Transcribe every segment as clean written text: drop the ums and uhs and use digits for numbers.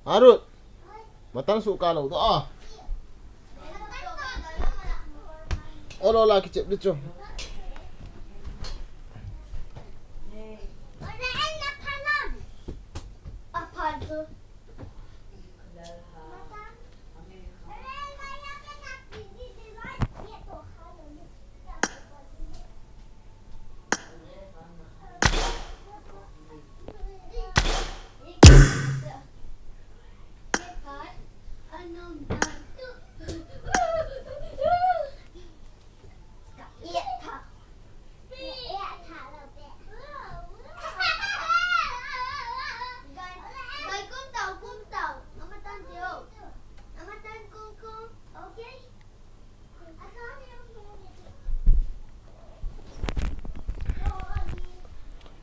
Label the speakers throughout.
Speaker 1: Arut, matan suka lo tu ah. Oh lah kecil dia tu.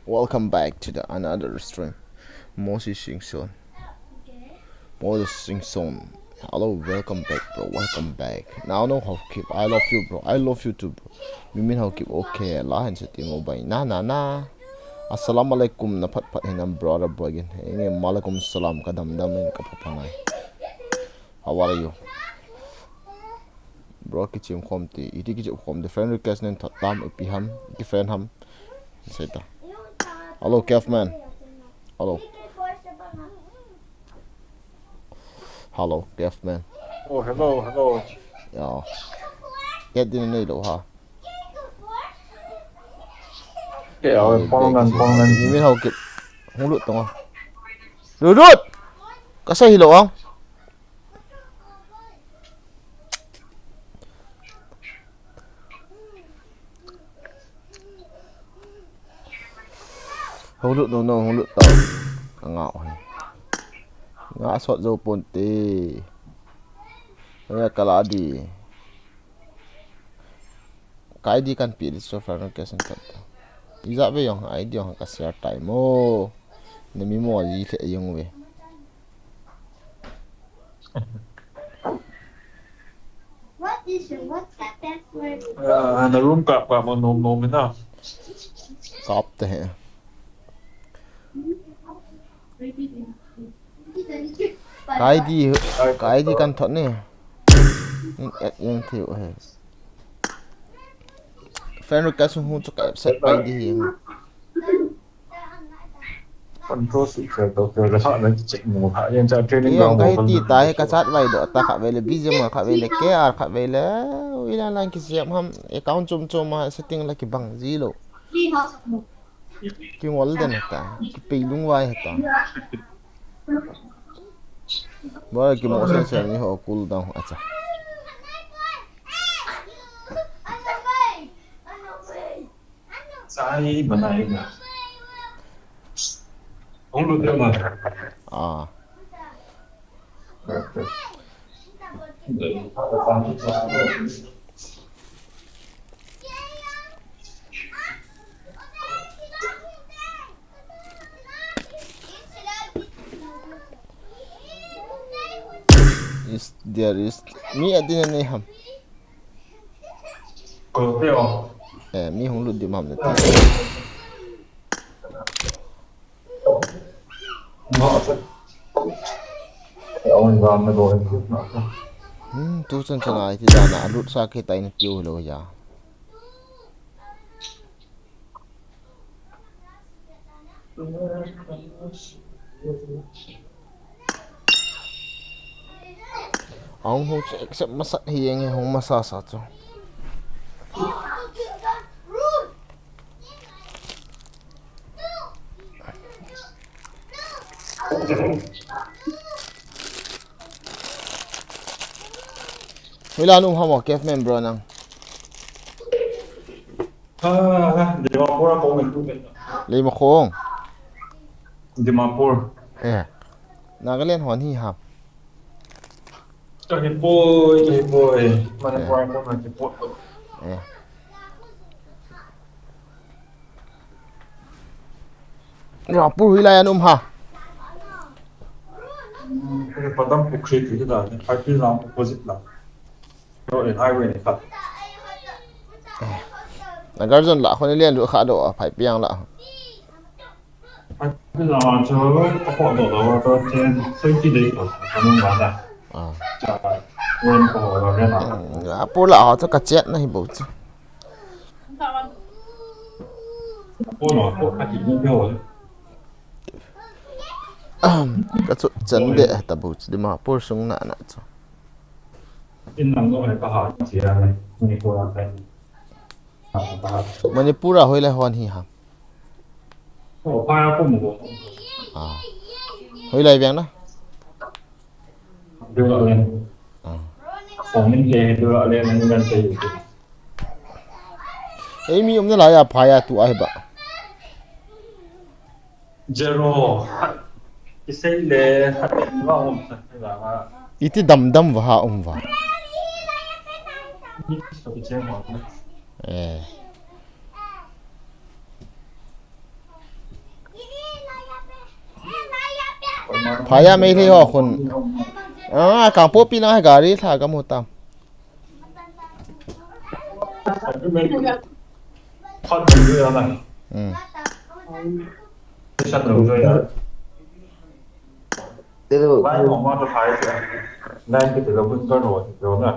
Speaker 1: Welcome back to the another stream. Moses Singson. Moses Singson. Hello, welcome back, bro. Welcome back. Now know how keep. I love you, bro. I love you too, bro. You mean how keep okay? Allah and set him by. Na. Assalamualaikum na pat hinam brother bro again. Ini malaikum salam kadam dam in kapapanay. How are you? Bro kichim komti. Iti kichim kom. The friend request nen tam ipiham. Ki friend ham. Seta. Hello, Kefman. Hello. Hello, Kefman.
Speaker 2: Oh, hello.
Speaker 1: Yeah. Get in the needle, huh?
Speaker 2: Yeah, Poland.
Speaker 1: You mean how keep? Không lụt không? Rút! Có xây lộ không? Không lụt đâu, không lụt đâu. Ngạo. Ngã sọt dâu bồn tê. Đây là cả lá đi. Cái đi cần bị cho phải nó kẹt sẵn thật. Ý dạ về yung ID yung cả share time mo. Nên mình mua gì sẽ dùng về.
Speaker 3: What is your WhatsApp password?
Speaker 2: The room cặp một nôm nào.
Speaker 1: Cọp thế. Cái đi cần thuận nè. Nhưng thiệu hề. Fan request hôn cho cái set bay đi hiện.
Speaker 2: Control sự khởi đầu từ họ nó chạy một hạ nhân cho training
Speaker 1: ground cái tí tay cái sát bay đó ta khả về là busy mà khả về là care khả về là ilan lang kisiam ham account chum mà setting là cái bằng gì lo. Cái ngol den ta cái pilung vai ta. Bởi cái motion xem như họ cool down acha.
Speaker 2: Sai mà này không được đâu mà
Speaker 1: there is mi adin này ham
Speaker 2: có thấy không
Speaker 1: mi không lụt điểm ham nữa
Speaker 2: ngọ sẽ ông vào mà rồi
Speaker 1: tu chân này thì ra là lụt xa cái tay nó tiêu rồi giờ ông không sẽ masak hiang không masak satu. Wala nung hamo kef member nang.
Speaker 2: Dimapur ako mình.
Speaker 1: Lima khong.
Speaker 2: Dimapur.
Speaker 1: Nagaland hon hi hap.
Speaker 2: Cho hiệp bôi. Mà nó qua con là hiệp bôi.
Speaker 1: Ya pur wilayan ha.
Speaker 2: Padam pukri thì là phải đi làm opposite là. Rồi highway này thật.
Speaker 1: Nagarjon la khon lian ru kha do phai piang la.
Speaker 2: 저 뽀뽀도 저 설치돼 있어. 저는 맞아. 자, 원 거라나.
Speaker 1: bố lọ cho cả chết này bố chứ
Speaker 2: 뽀너 뽀 같이 공표.
Speaker 1: cái chỗ chấn đệ tập bố chứ đi mà bố súng nạ nạ cho
Speaker 2: 인남도 할까 하. 지야. 니 거라 때.
Speaker 1: mà như bố ra hồi lại hoàn hi hàm
Speaker 2: 파야 뽀뭐.
Speaker 1: hồi lại vẹn đó
Speaker 2: đưa lên. Phòng mình về đưa lên gần đây.
Speaker 1: ấy mi ông nó lại à phải à tụ ai bạ
Speaker 2: Zero. Cái xây lệ hạt nó không phải là
Speaker 1: ít đầm đầm vào ông vào
Speaker 2: cái chế mà.
Speaker 1: phải à mấy thế họคนcàng bố pin ai gà đi thà cái một tầm
Speaker 2: Thoát được rồi này. Sắp được rồi. Vaiของว่าจะไปได้ก็ถือว่าเพิ่งก็โหลดเดี๋ยวนะ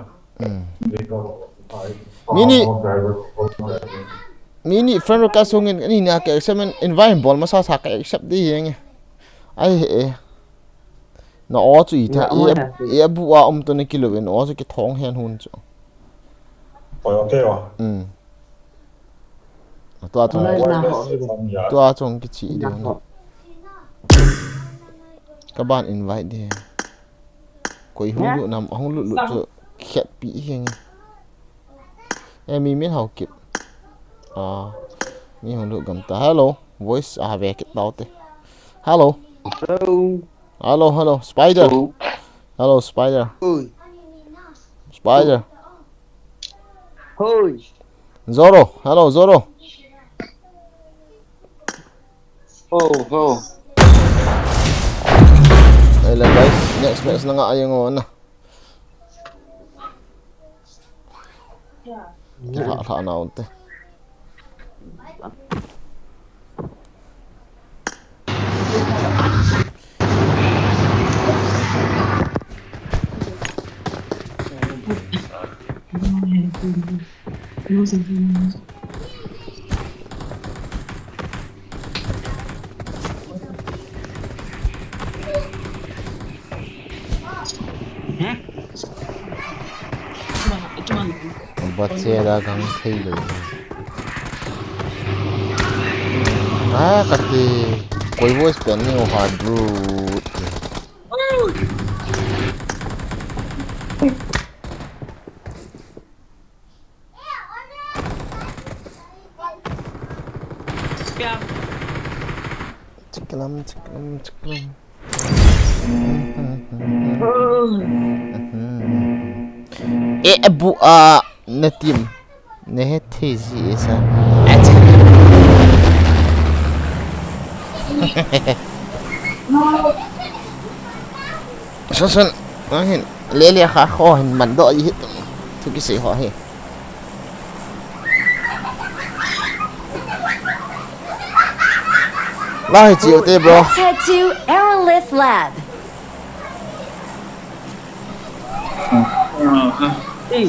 Speaker 1: mini friend ka sungin ani na ka examen invite ball ma sa sa ka accept di yang ai he na o chu i tha e bu wa to ne kilo ben o chu ki thong hen hun chu
Speaker 2: ok wa
Speaker 1: to chung ki chi de các bạn invite đi quấy hung lụ nằm hung lụ cho khét bị hiền em mình học kịp mi hung lụ cầm ta hello voice về cái tao thế hello hello spider hello spider spider Zoro hello Zoro đây là guys next match na nga yung ano thả nào thế bắt xe ra gắng thay đổi cái gì quay vô spending hard root Ceklam bu natim ne tezi esa Susun ahin lele kha kho hin man do yi tu ki sei ho he Lai chiu te bro
Speaker 4: Let's head to Aerolith Lab.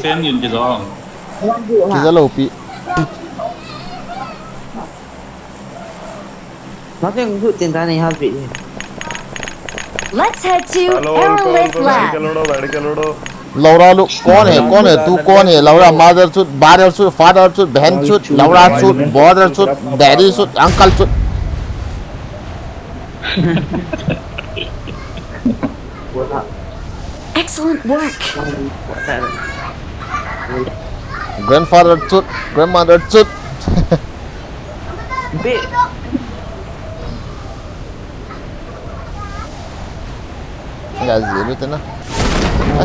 Speaker 2: xem nhìn cái đó
Speaker 1: ki za lo pi
Speaker 5: nó cái ví dụ tiền tài này hơi bị
Speaker 4: Let's head to Aerolith Lab.
Speaker 1: Laura look कौन है तू कौन है Laura mother shoot father shoot father shoot बहन shoot Laura shoot brother shoot daddy shoot uncle shoot
Speaker 4: Excellent work.
Speaker 1: grandfather shoot grandmother shoot
Speaker 5: bị
Speaker 1: ya zero tu na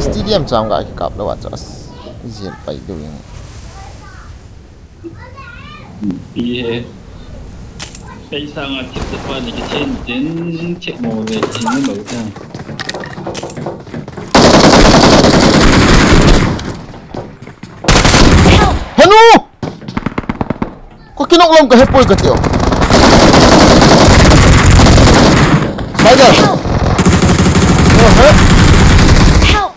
Speaker 1: stadium chang ga ki kap lo wa chas zin pai do yang
Speaker 6: 예. 세상을 tipspan 이게 젠 책모에 있는 거죠.
Speaker 1: hanu ko kinok lom ka hepoy ka tio Tiger. Oh, hurt.
Speaker 4: Help!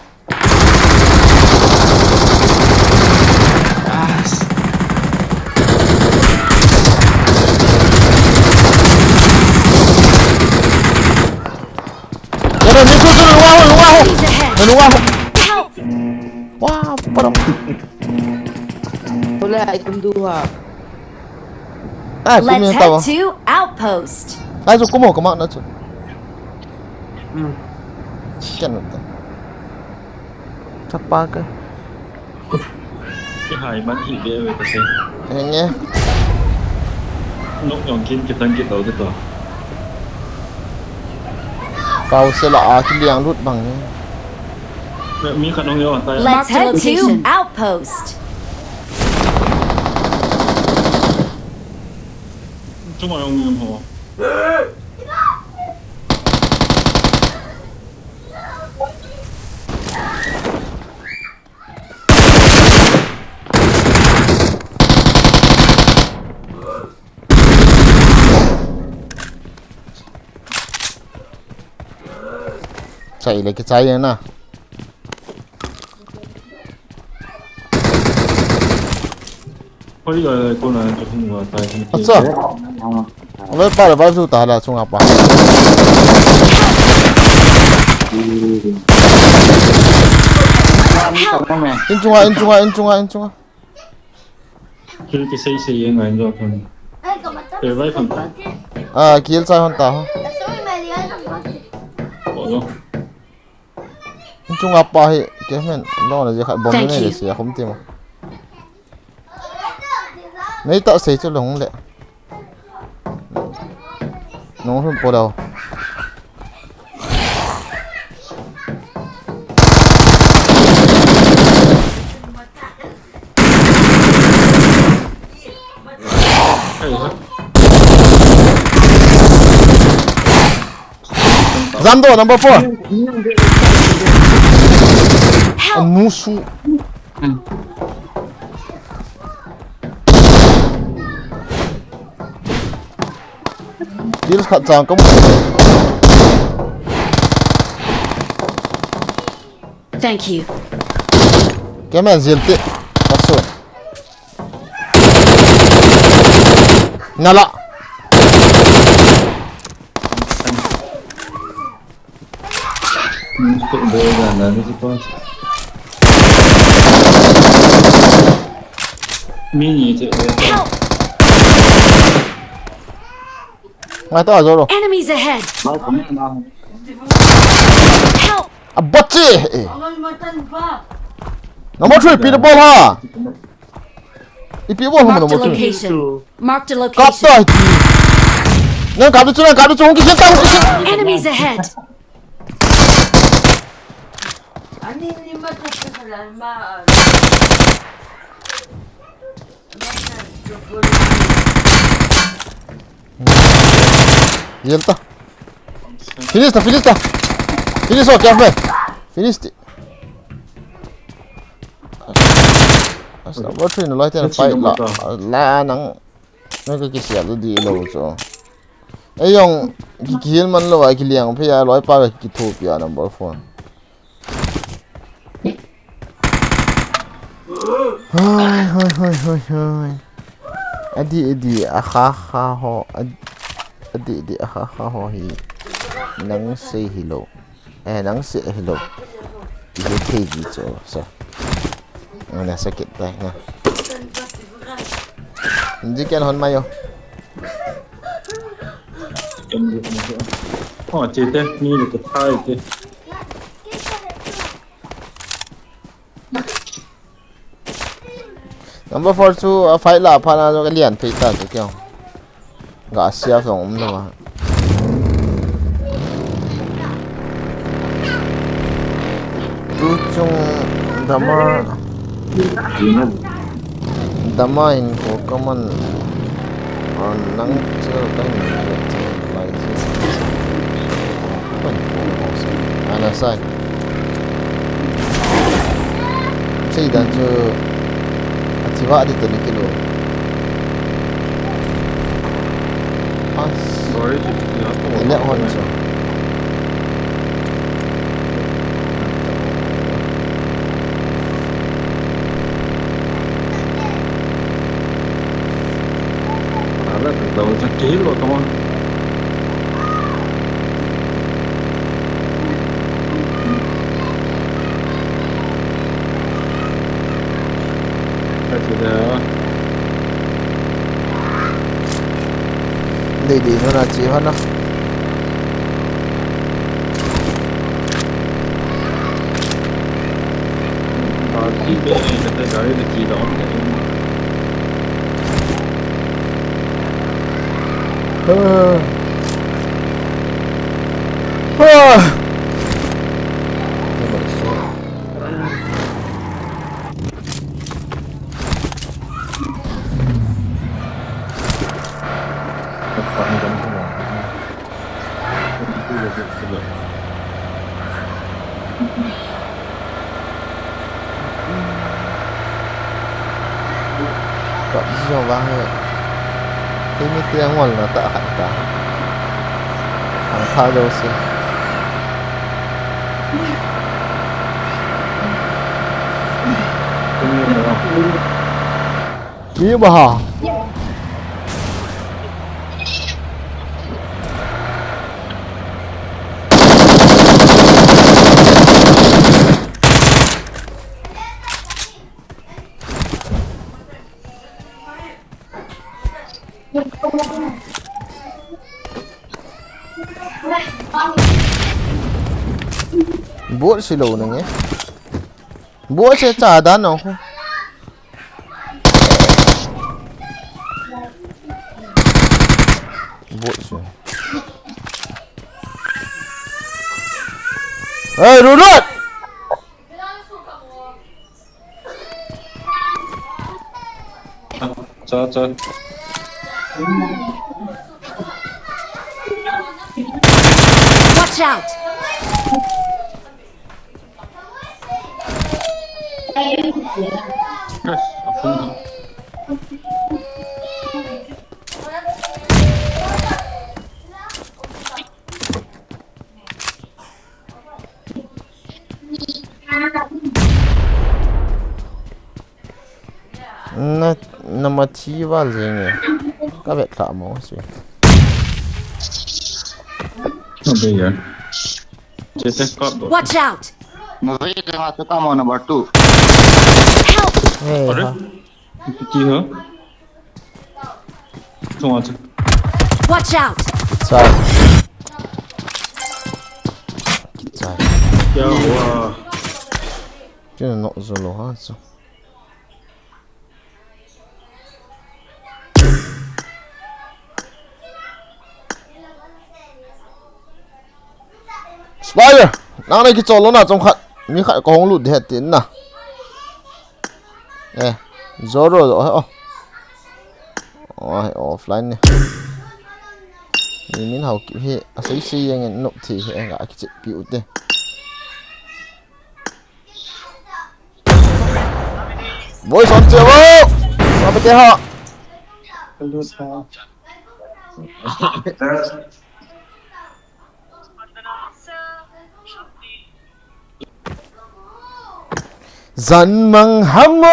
Speaker 1: Rồi mình cứ đúng không?
Speaker 4: Enemies ahead!
Speaker 1: Đúng không?
Speaker 4: Help!
Speaker 1: Wow, parang.
Speaker 5: Wala, itong duha.
Speaker 1: Ah,
Speaker 4: Let's
Speaker 1: kuminta
Speaker 4: head
Speaker 1: ba?
Speaker 4: to Outpost.
Speaker 1: Ay, so kumo na to. Kan ta. Sapa ka.
Speaker 6: Cái hai bắn hit về cái xe
Speaker 1: Nghe.
Speaker 6: nó nhọn kim cái thân cái đầu cái tổ
Speaker 1: Pau sila kiliang root bang.
Speaker 6: mẹ mi khăn ông nhọn tay
Speaker 4: Let's head to Outpost.
Speaker 6: chúng mày ông nhọn hồ
Speaker 1: Chạy lấy cái trái này nè.
Speaker 6: bây giờ cô này chụp hình vào tay
Speaker 1: À sao? Với ba là bao nhiêu ta là chung apa? In chung.
Speaker 6: cái xe anh ấy rồi thôi để vay phần tay
Speaker 1: À, kill sai hon ta.
Speaker 6: bỏ rồi
Speaker 1: In chung apa hi? Cái men, nó là gì khai bom
Speaker 4: Thank
Speaker 1: này
Speaker 4: you.
Speaker 1: để xia không tìm. Mấy tạo xây cho lồng lệ. Nó không bỏ đâu.
Speaker 6: hay quá
Speaker 1: Zamdo number 4.
Speaker 4: Help!
Speaker 1: Musu. Deals kat jang kamu.
Speaker 4: Thank you.
Speaker 1: Kemen zilte. Pasok. Nala.
Speaker 6: tự đưa ra là nó có mini tự
Speaker 4: Help!
Speaker 1: Ngai to rồi.
Speaker 4: Enemies ahead! Help!
Speaker 1: À bắt chi. Number 3 pi the ball ha. Ipi ball không
Speaker 4: Marked a
Speaker 1: number 3.
Speaker 4: location. Marked a
Speaker 1: Cắt
Speaker 4: location.
Speaker 1: to. Nang cắt được chung cái tao cái.
Speaker 4: Enemies ahead!
Speaker 1: Yelta. Finish ta. Finish okay, man. Finish. Asa what train like that fight la nang nó cái xia lo di lo cho. Ai yong kill man lo ai kiliang phe ya loi pa ki thu pia number 4. Hoi. Adi akha ho adi akha ho hi nang say hello. Nang say hello. Ini keji cho so. Ana sakit tay na. Hindi kan hon mayo.
Speaker 6: cầm được một cái họ chế thế như là cái thai thế
Speaker 1: Number 4 chu fight la phana jo ka lian phei ta ke kyau. Ga sia song no ma. Tu chung dama in ko kaman on nang chu ka ni lai chi. Kon ko so. Ana sai. Sei dan chu atiwa di tu ni kilo. As
Speaker 6: rồi thì nó
Speaker 1: ele hon chu.
Speaker 6: đầu chắc ký rồi không?
Speaker 1: đi nó là chỉ hơn đó.
Speaker 6: Khi bé này người ta gọi là chỉ đó
Speaker 1: Cậu đi vào vang thế mới tiếng ngoan là tạ hạnh cả hàng tha đâu xí như bà hả buat si lo nang buat siya tsada no buat siya hey Rudut
Speaker 6: cho
Speaker 4: Watch out!
Speaker 6: không
Speaker 1: na mativa zinge ka vet thla mo si
Speaker 6: bây giờ chết cọp rồi
Speaker 4: Watch out!
Speaker 5: Movie tengah tu kamu nomor 2.
Speaker 4: Help!
Speaker 1: hey ha
Speaker 6: chi hả không à
Speaker 4: Watch out!
Speaker 1: sai sai
Speaker 6: Yo, wow.
Speaker 1: chứ là nọ rồi lo ha sao Spider nào này cái trò nó nào trong khăn như khăn có không lụt hết tiến nào ê gió rồi offline nè mình học kiểu hệ xây xây anh nộp thì hệ ngã cái chuyện biểu thế với son chưa vô sao bây giờ họ dần mang hâm mơ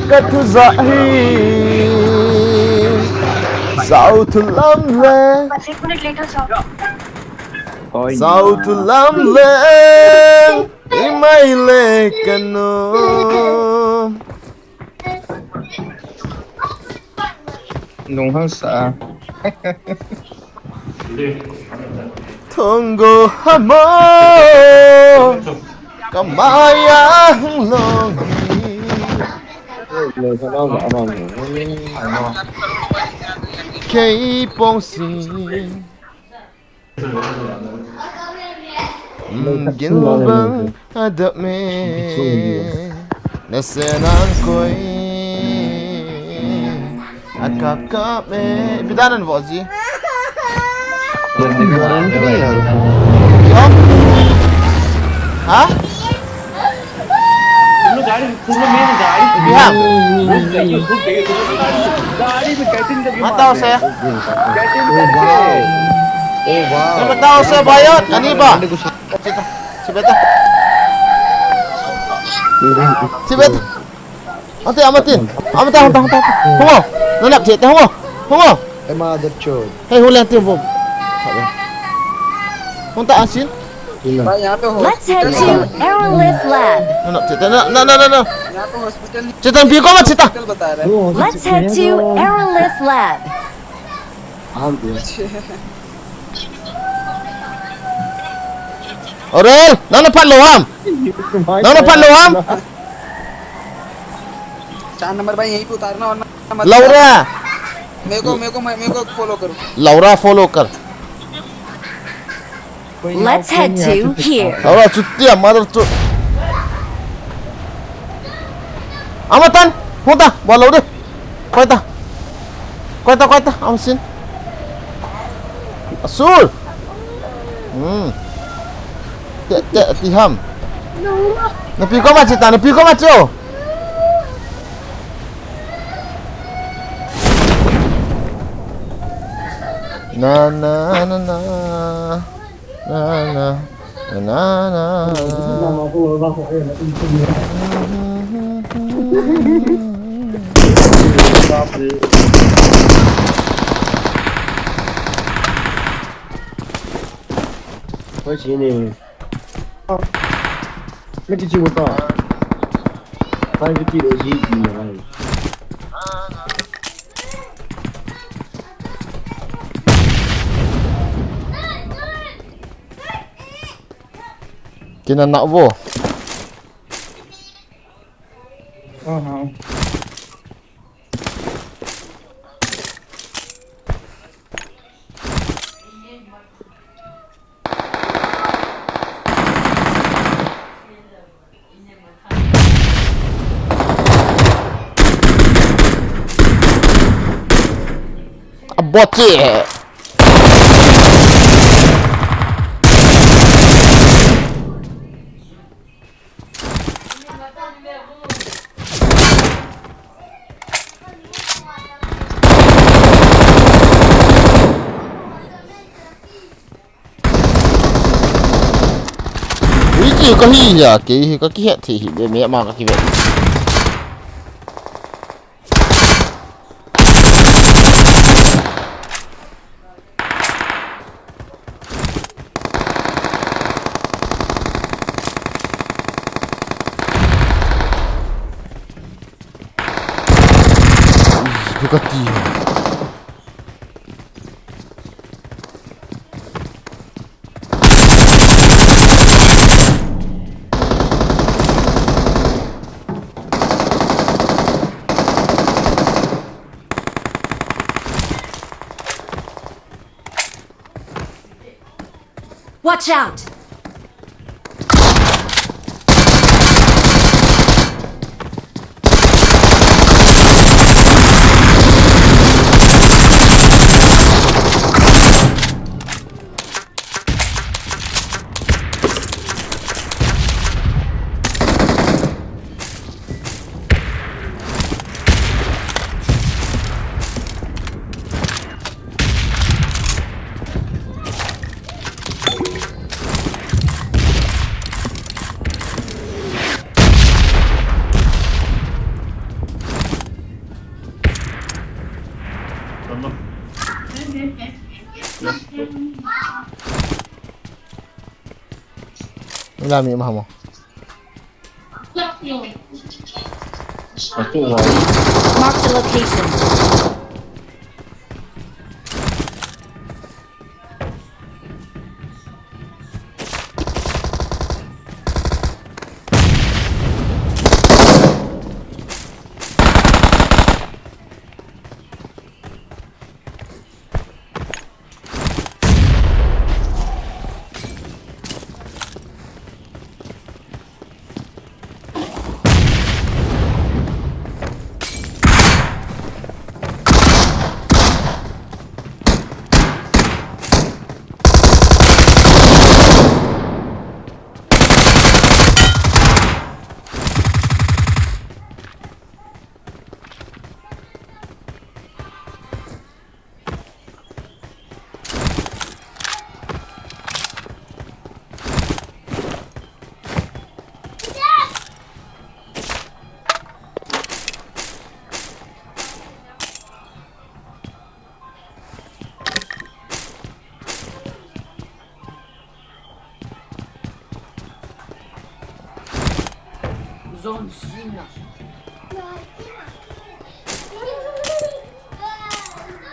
Speaker 1: cất thứ dại dạo thu lắm lên dạo thu lắm lên im mây lệ cần ôm
Speaker 5: Nung hơn sợ.
Speaker 1: Tunggu hamo kemayang longi kei pongsi gin bang adab me nesenang koi akak me bidanan vozi hả? Mataw saya. Mataw saya bayar. Ani ba? Si Beta. Ate amatin. Amata. Hungo. Nanap chết hungo. Hungo.
Speaker 7: Em mà giật trội.
Speaker 1: Hey hulen tim vô. Hung ta asin.
Speaker 7: भाई यहाँ पे
Speaker 4: Let's head to Aerolift Lab.
Speaker 1: Nanap chết. Na.
Speaker 7: यहाँ पे hospital
Speaker 1: Cetan pi ko ma cita.
Speaker 7: बता रहा है
Speaker 4: Let's head to Aerolift Lab.
Speaker 1: Orel, nana pat lo ham. Nana pat lo ham.
Speaker 7: 4 number भाई यहीं पे उतारना वरना मत
Speaker 1: Laura.
Speaker 7: मेरे को फॉलो करो
Speaker 1: Laura follow कर.
Speaker 4: Let's head to here.
Speaker 1: Laura cuti ya mother tu. Amatan. Hung ta, bawa lo deh. Koi ta, amasin. Asul. Tek tiham. Napi ko ma cita, napi ko ma cio. Na.
Speaker 7: Quay chị này mấy cái chiêu to quay cái chiêu gì này
Speaker 1: Kena nak vô. Bocil. Wiji có hi giờ kì có cái hiện thì để mẹ mà cái vậy. Kaki.
Speaker 4: Watch out!
Speaker 1: Làm gì mà hỏng?
Speaker 4: Mark the location.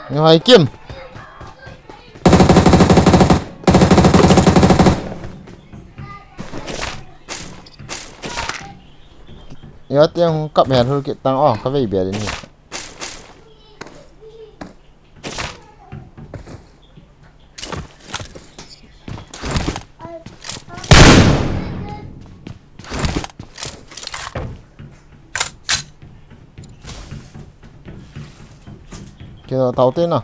Speaker 1: Nhiều hay kiếm. Nhớ tiếng cặp hẹn hơi kiện tăng cái về bìa đến nhỉ. Kìa tàu tên nào.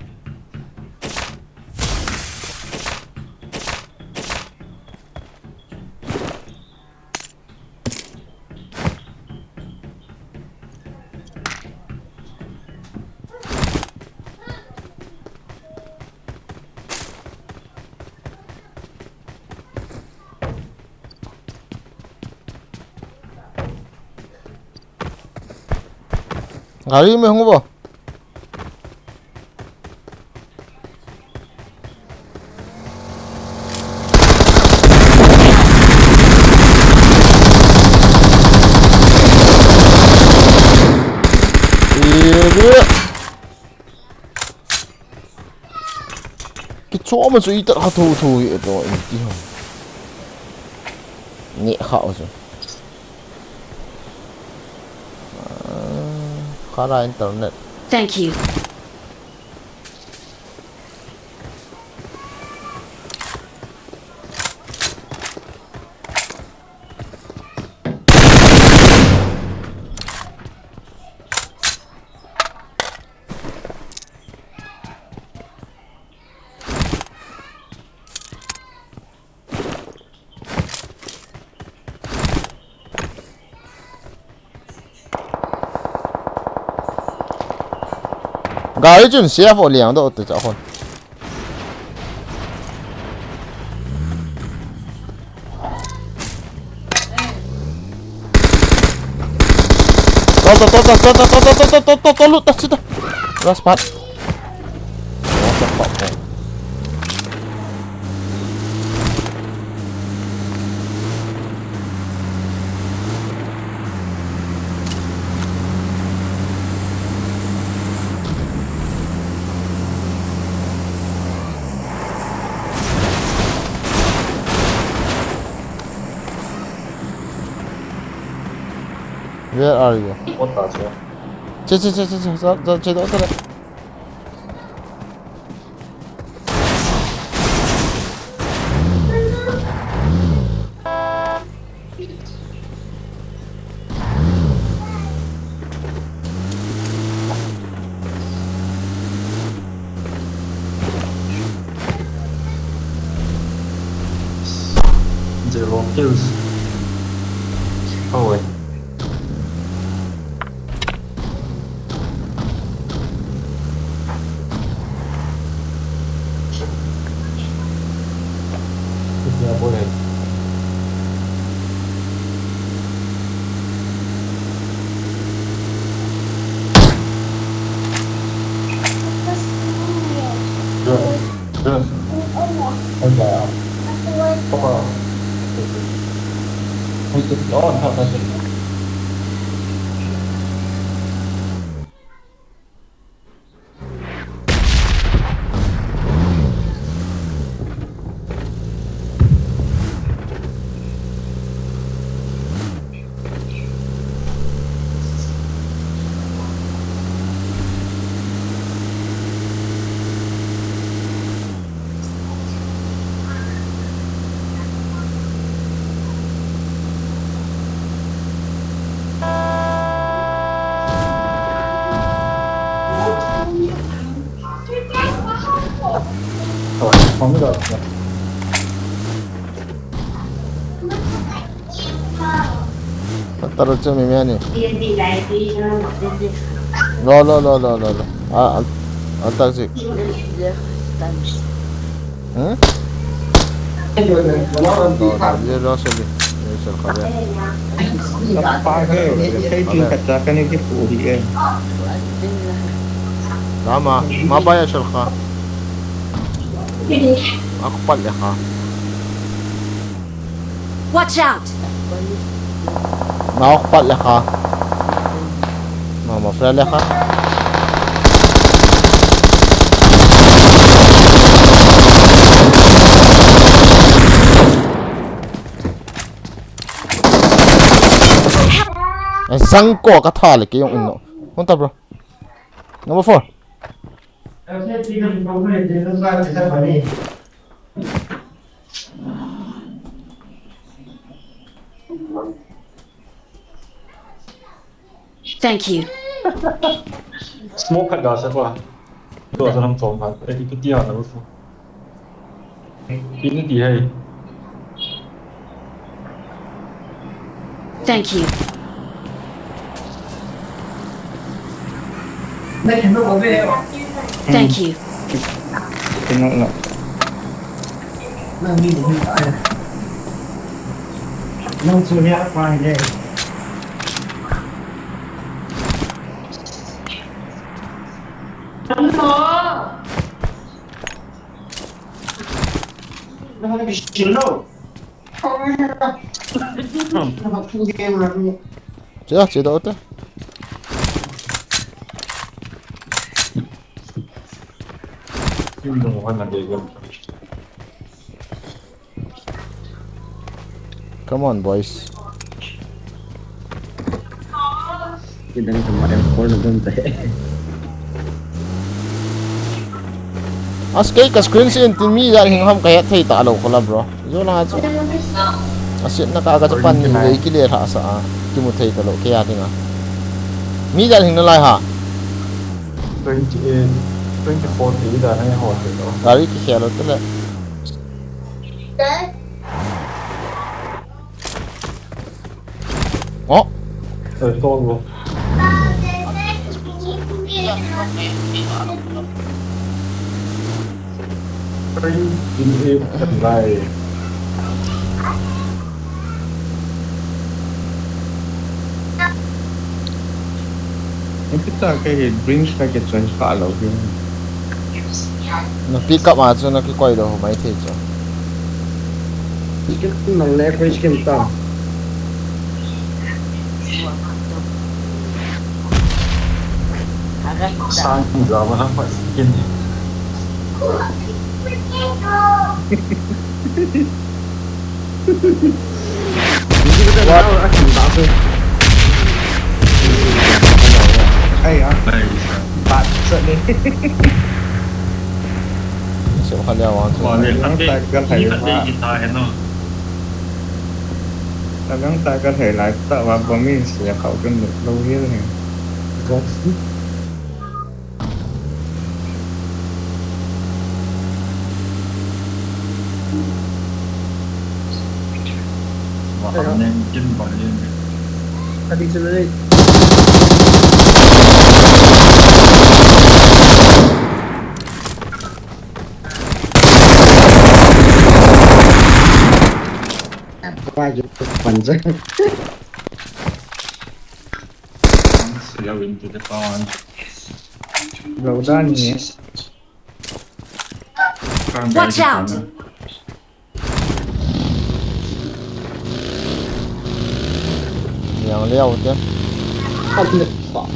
Speaker 1: 가리 면 홍보. cái chỗ mà suy tận thù thù vậy rồi đi không nhẹ khảo rồi khá là internet.
Speaker 4: Thank you.
Speaker 1: 搞一阵 CF 2都得找混。走路，是的，拉斯帕。Where are you?
Speaker 7: 我打车。
Speaker 1: 这，这都来。
Speaker 7: 0 kills。后卫。不能。热。很白啊。爸爸。会是哦，你看他是。黄的。
Speaker 1: 떨어져 미면이. 너. 안 따지. 응? Dia lo sini. Ini kalian.
Speaker 7: Apa ke? Saya cuma katakan ini pulih.
Speaker 1: Lama, mabaya syarka. Aku pala ka.
Speaker 4: Watch out!
Speaker 1: Nakakpala ka. มาเฟรนเลยครับSangko kata lagi yung ino. Punta bro. Number 4.
Speaker 4: Thank you.
Speaker 6: Smoke kat asa pa. Ito asa ng phone pa. Ito tiya na bro. Ini dia.
Speaker 4: Thank you. Thank you.
Speaker 5: Tengok nak.
Speaker 7: Nông xuôi nhá, qua đây. Nó bị xỉu đâu. Nó học full game rồi.
Speaker 1: Chưa, chưa đâu thế.
Speaker 6: Yung mga nandito.
Speaker 1: Come on boys.
Speaker 7: Kita ni tempat yang full dan teh.
Speaker 1: Askay ka screen sin tin mi dar hing ham kaya thei ta lo khola bro. Jo na chu. Asit na ka ga pan ni lei ki le tha sa ki mu thei ta lo kaya dinga. Mi dar hing na lai ha.
Speaker 6: 24 tỷ là hay hỏi rồi đó.
Speaker 1: Gari ki khelo te le. Oh,
Speaker 6: To luôn. In thật lại.
Speaker 5: Kita kayak drinks kayak cuan kalau gitu.
Speaker 1: na pick up ma chu na ki koi lo mai thei chu.
Speaker 7: Ikut nang leverage kita.
Speaker 6: Sang giờ mà nó phải kiên nhẫn.
Speaker 7: Jadi kita tahu akan tak apa.
Speaker 5: Hay hả? Bạn sợ đi.
Speaker 1: Sẽ kha le wa chu.
Speaker 6: Và liền
Speaker 5: Nó
Speaker 6: thằng đi.
Speaker 5: ta có thể
Speaker 6: Thằng đi
Speaker 5: là
Speaker 6: hiện tại hết rồi.
Speaker 5: ta có thể là tạo vào bấm mình sẽ khẩu cân được lâu hết rồi.
Speaker 6: Và anh em chân vào lên.
Speaker 7: Tadi sebenarnya apa aja panjang.
Speaker 6: Slow into the phone.
Speaker 5: Gầu ra nhỉ?
Speaker 4: Watch out!
Speaker 1: Yang leo te.
Speaker 7: Apa pak?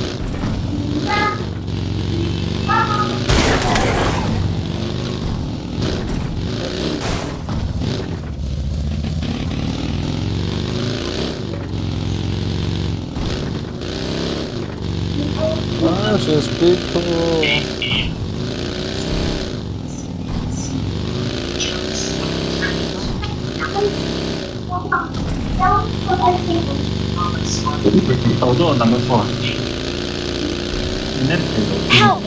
Speaker 1: Ah, she's beautiful.
Speaker 6: Tàu đó nằm ở phone. Net thì
Speaker 4: Help!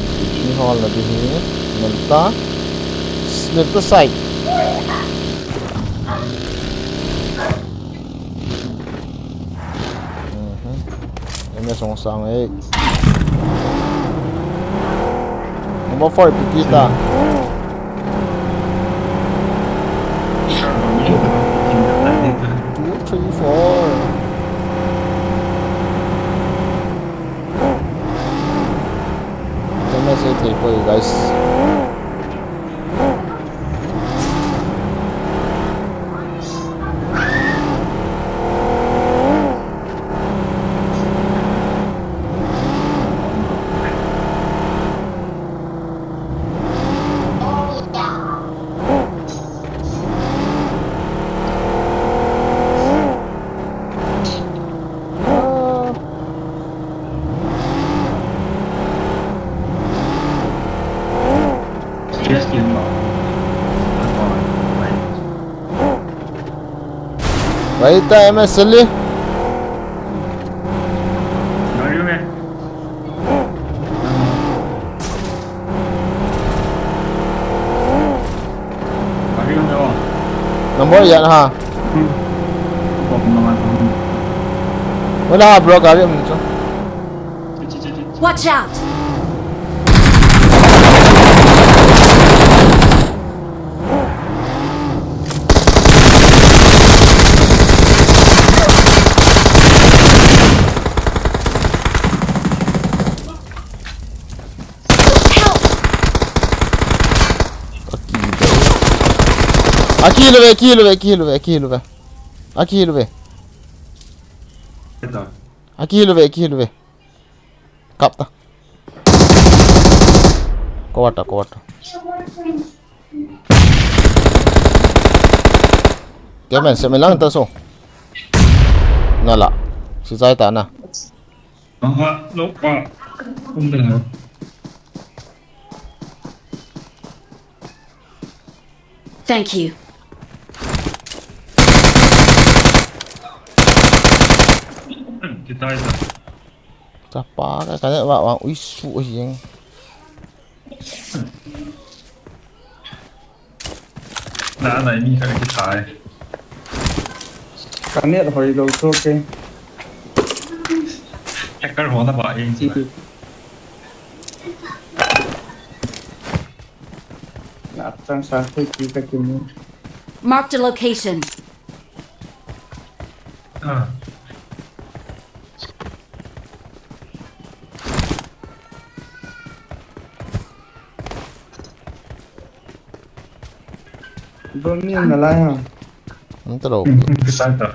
Speaker 1: Ni hol la di ni. Milta side. Em là song sang ấy. Number 4 Pitita. 2, 3, 4. Cái sẽ thấy coi guys. Baita MS ali.
Speaker 6: Nói đi mẹ. Nói đi không đâu.
Speaker 1: Nomor yan ha.
Speaker 6: Không làm ăn.
Speaker 1: Wala bro kali mo so.
Speaker 4: Watch out!
Speaker 1: Aqui lo ve, aqui lo ve, aqui lo ve, aqui lo ve. Aqui lo ve.
Speaker 6: Hết rồi.
Speaker 1: Aqui lo ve. Kap ta. Kowata. Kemen se melang ta so. Nala. Si zai ta na.
Speaker 6: Lúc qua. Không được.
Speaker 4: Thank you.
Speaker 6: Cái tay rồi.
Speaker 1: Tapa ka kanya wa ui su hiang.
Speaker 6: Đá này mình phải cái trái.
Speaker 5: Cái này là hồi đầu số ok.
Speaker 6: Chắc cái hóa nó bảo em chứ.
Speaker 5: Nát sang sang cái cái kim.
Speaker 4: Marked a location.
Speaker 6: À.
Speaker 5: Bgmi là lại hả?
Speaker 1: Ang talo.
Speaker 6: Cái tay rồi.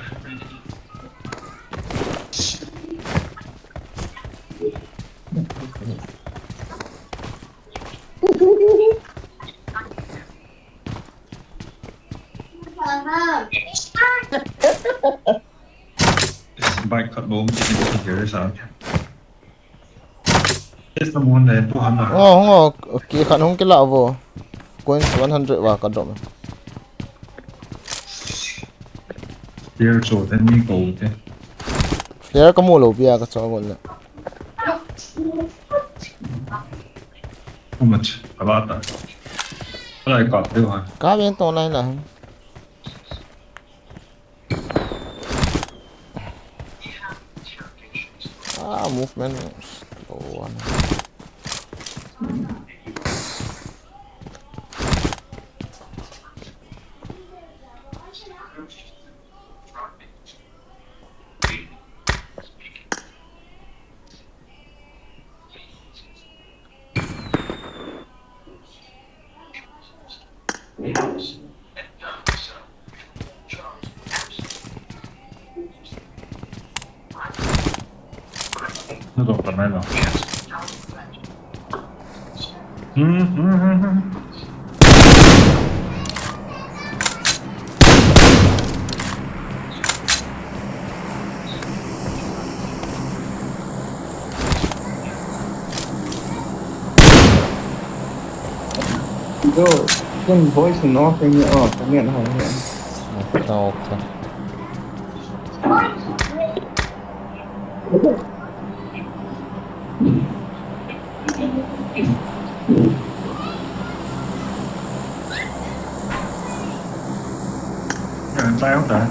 Speaker 6: Bike cut boom chỉ có thể sao? Cái tấm môn này tu hành à?
Speaker 1: Okay, kan hong kila vo. Coins 100 wa ka drop.
Speaker 6: Điều chỗ tên mi cầu thế.
Speaker 1: Flare ka mo lo bia ka chaw na.
Speaker 6: How much? About that. Cái này cọt được hả?
Speaker 1: Ka bien to nai la. Movement slow one.
Speaker 6: Nó đột tầm này rồi.
Speaker 5: Rồi, con voice nó cái như cái miệng này.
Speaker 1: Okay.
Speaker 6: Tay không ta?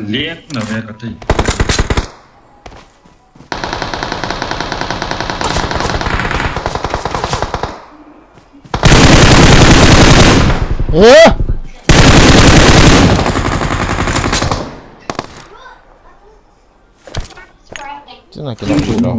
Speaker 6: Lihat namanya kata.
Speaker 1: 真係幾落血咯。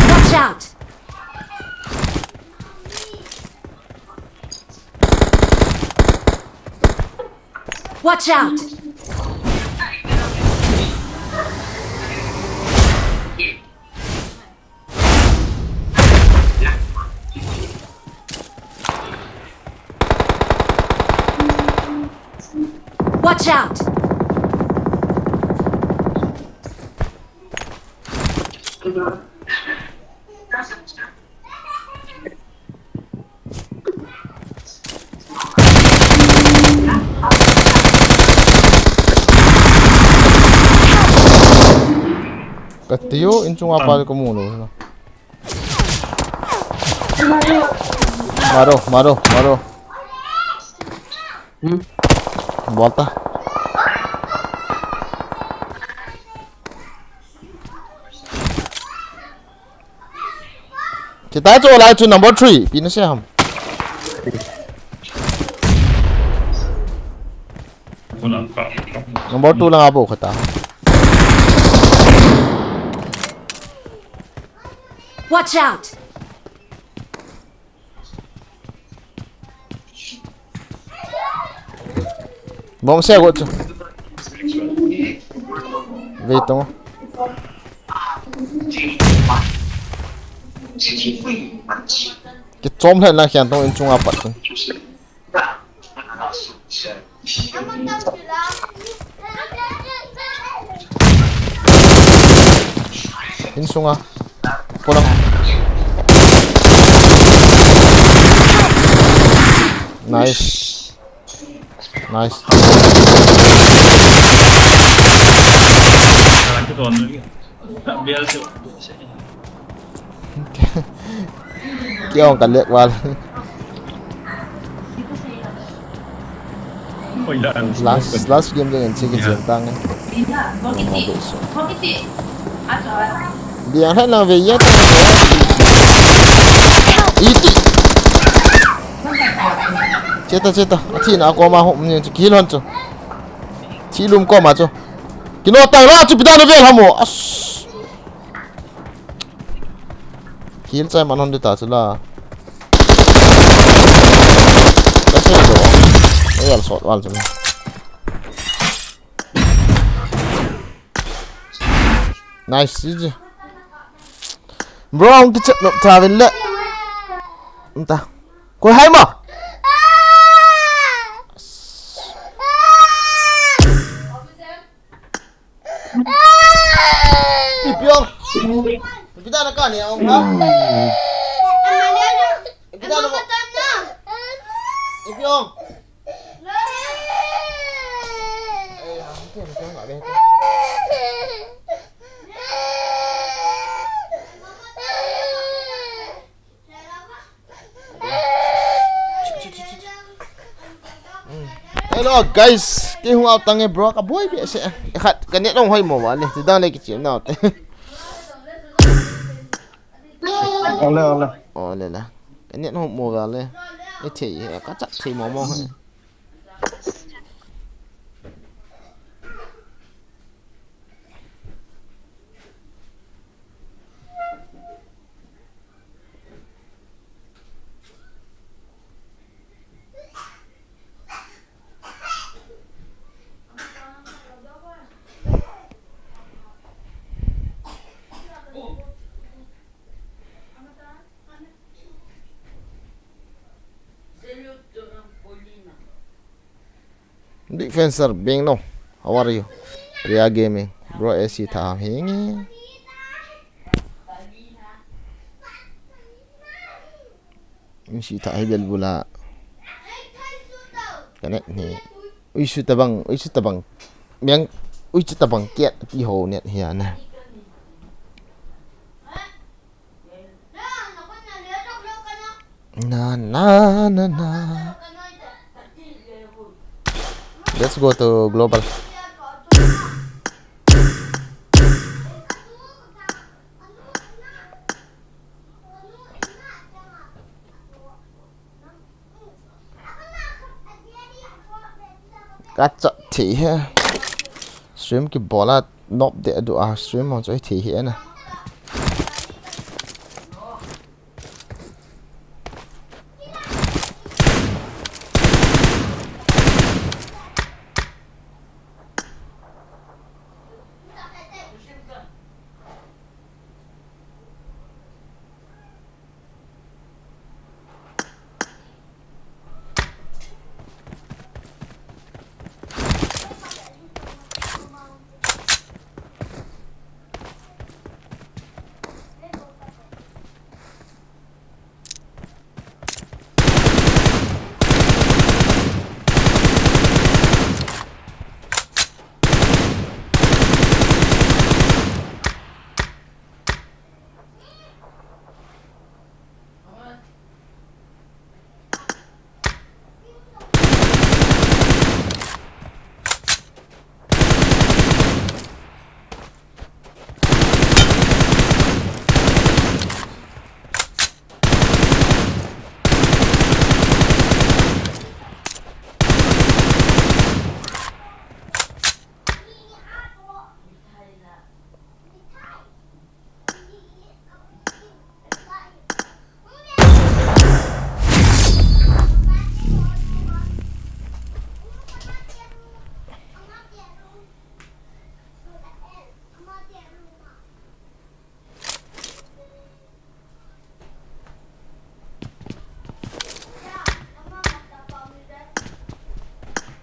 Speaker 4: Watch out! Watch out! Watch out!
Speaker 1: Katiyo, incung apa ko muna. Maro. Volta. Kita cho lại to number 3, pin siya ham. Number 2 lang abo kata.
Speaker 4: Watch out!
Speaker 1: Bom xe gọi cho. Về tông. Cái chom này là hiện tông in chung apa tu. In chung à. Pulang. Nice.
Speaker 6: Cái con nữa biar sih
Speaker 1: Kêu cần liệt vào. Last game dengan sikit centang kan. Dia nak về yết. Iti. Chết. Thì nào có mà hụm như kí luôn chứ. Chỉ lùm có mà chứ. Kí nó tăng ra chứ bị đàn về hả mồ. Kill chạy mà non đi ta chứ là. Cái gì đó. Đây là sọt vào rồi. Nice chứ. Bro, ông cái trận động trà về lệ. Ta. Coi hay mà. Pipiong. Kita nak kan ya om ha? Kita nak. Pipiong. Pipiong enggak deh. Hello guys, cái hung ao tăng bro cả boy bị sẽ khát cái nét đông hơi mồ vào này thì đang đây cái chuyện nào thế lên là cái nét không mồ vào lên cái chỉ có chắc thì mồ mồ thôi. Defensor Bing no, how are you? Ria Gaming, bro. AC tha hingi. Misi tha hibel bula. Kanet ni. Ui su tabang. Miang ui su tabang kiat ti ho net hiya na. Na. Let's go to global. Gotcha thì ha. Stream cái bỏ là nộp để đủ stream mà chơi thì hiện nè.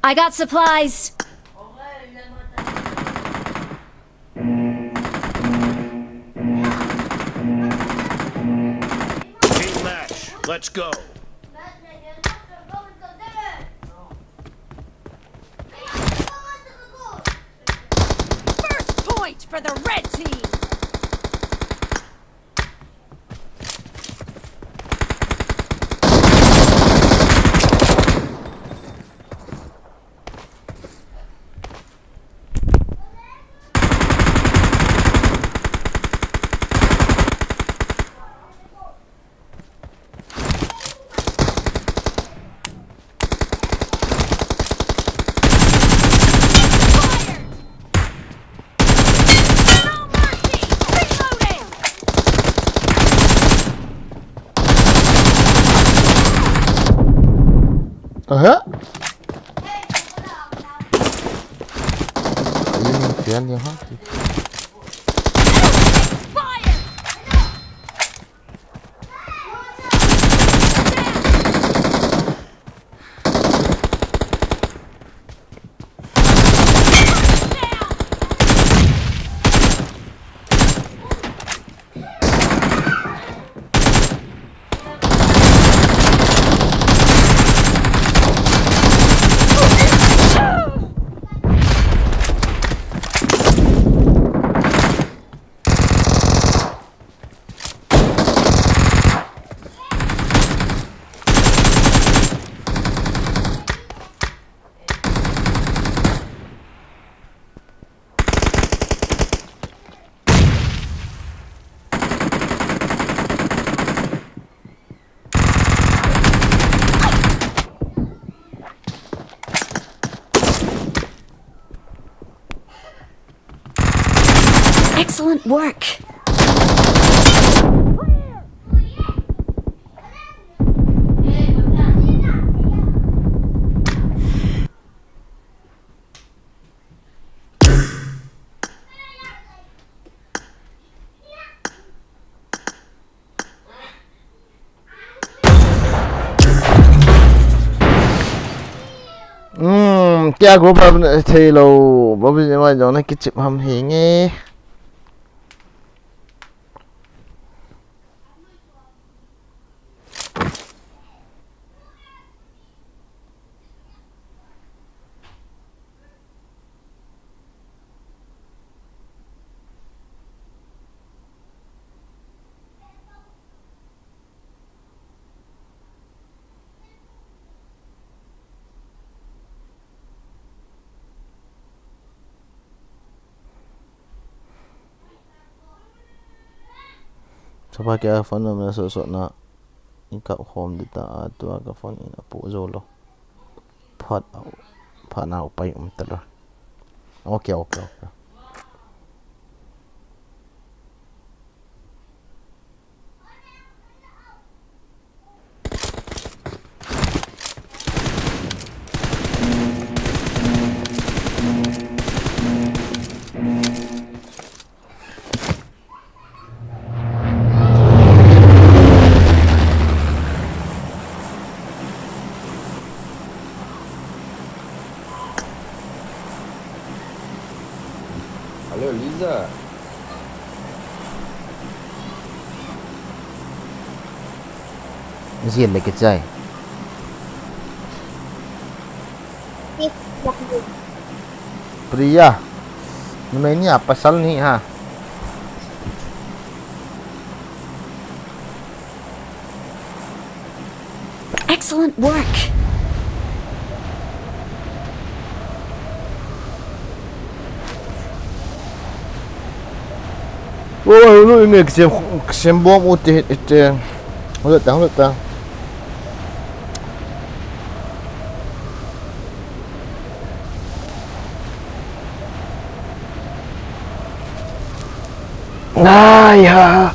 Speaker 4: I got supplies.
Speaker 8: Team match. Let's go.
Speaker 4: First point for the red team.
Speaker 1: Hả? Yên phía anh nhiều hết.
Speaker 4: Excellent work.
Speaker 1: Kia của bà thì lâu bà bây giờ mà nó cái chip hầm hỉ nghe. Sapa ke phone na so na ika home dita atua ka phone ina pu zolo phat na upai talo. Okay.
Speaker 7: Halo Liza.
Speaker 1: Zin le ke chai. Priya. Ini apa pasal ni ha?
Speaker 4: Excellent work.
Speaker 1: Oh, lu ini kesem bom utih itu. Udah tahu. Nah, ya.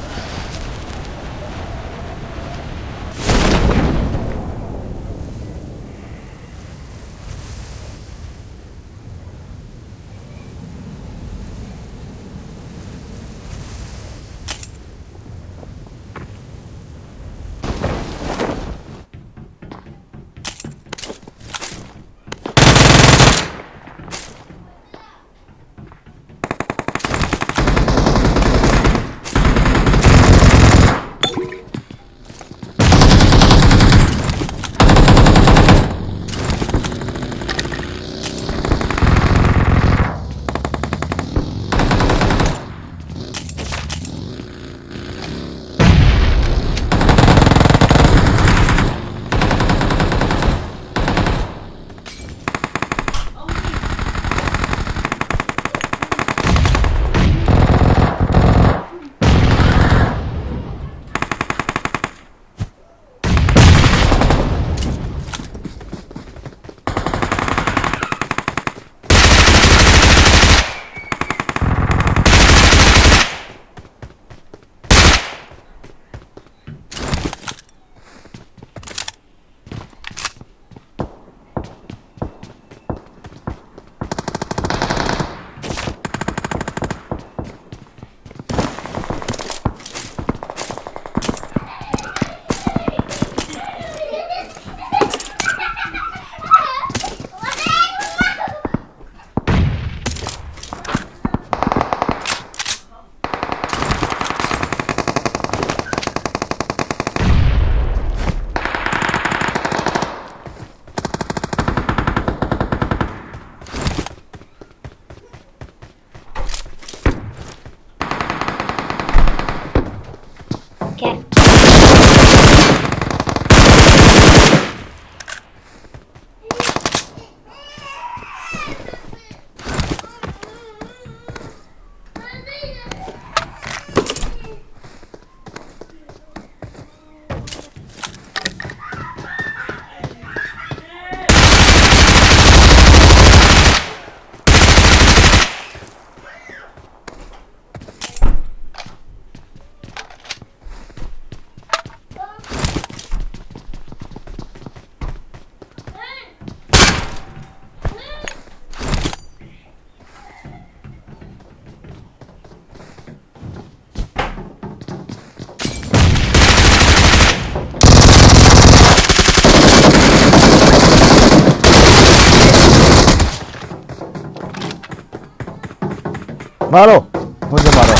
Speaker 1: Maro, mucho maro.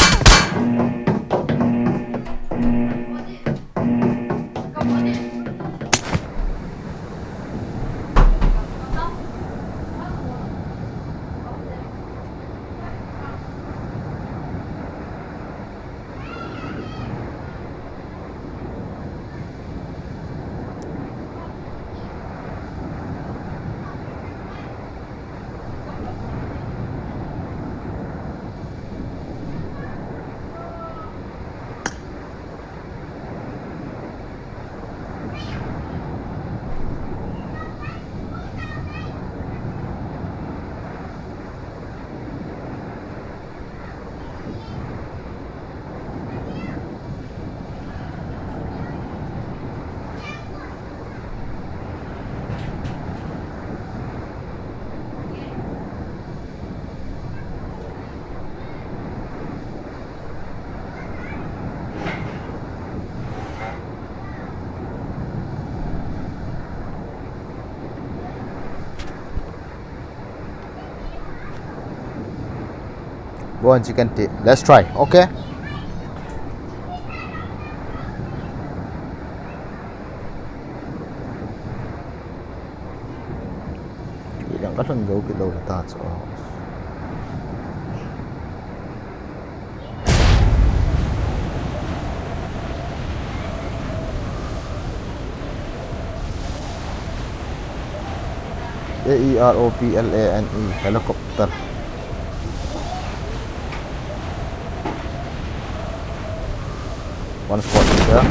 Speaker 1: Go on, chicken tea. Let's try. Okay. Yang kadang jauh kita udah tahan soal. Aeroplane, helicopter. One spot here.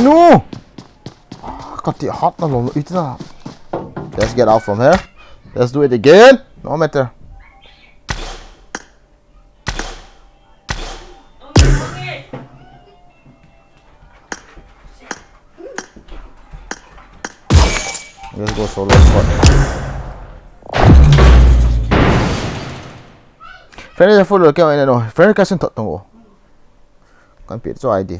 Speaker 1: No! Got the hot na itu na. Let's get out from here. Let's do it again. No matter. Let's go solo spot. Friend is full. Okay, no. Friend kasi tak tunggu. Kan pizza ID.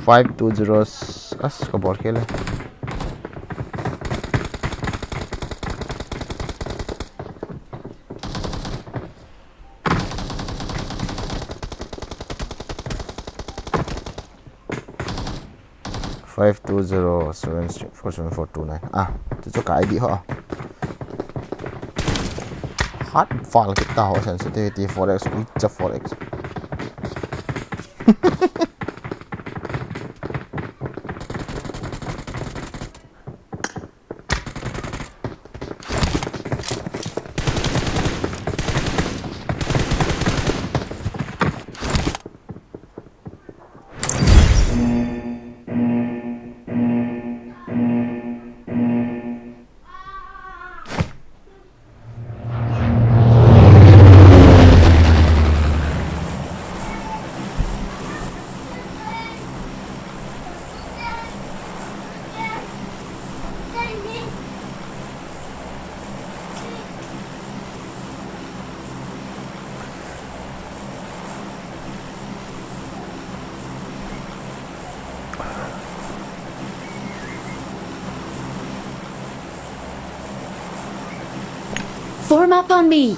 Speaker 1: Five 2 zeros. As kabor kele. Five 2 0 7 4 7 4 2 9. Ah, itu cho cái ID họ. Hot file kita ho sensitivity forex, which forex.
Speaker 4: Form up on me.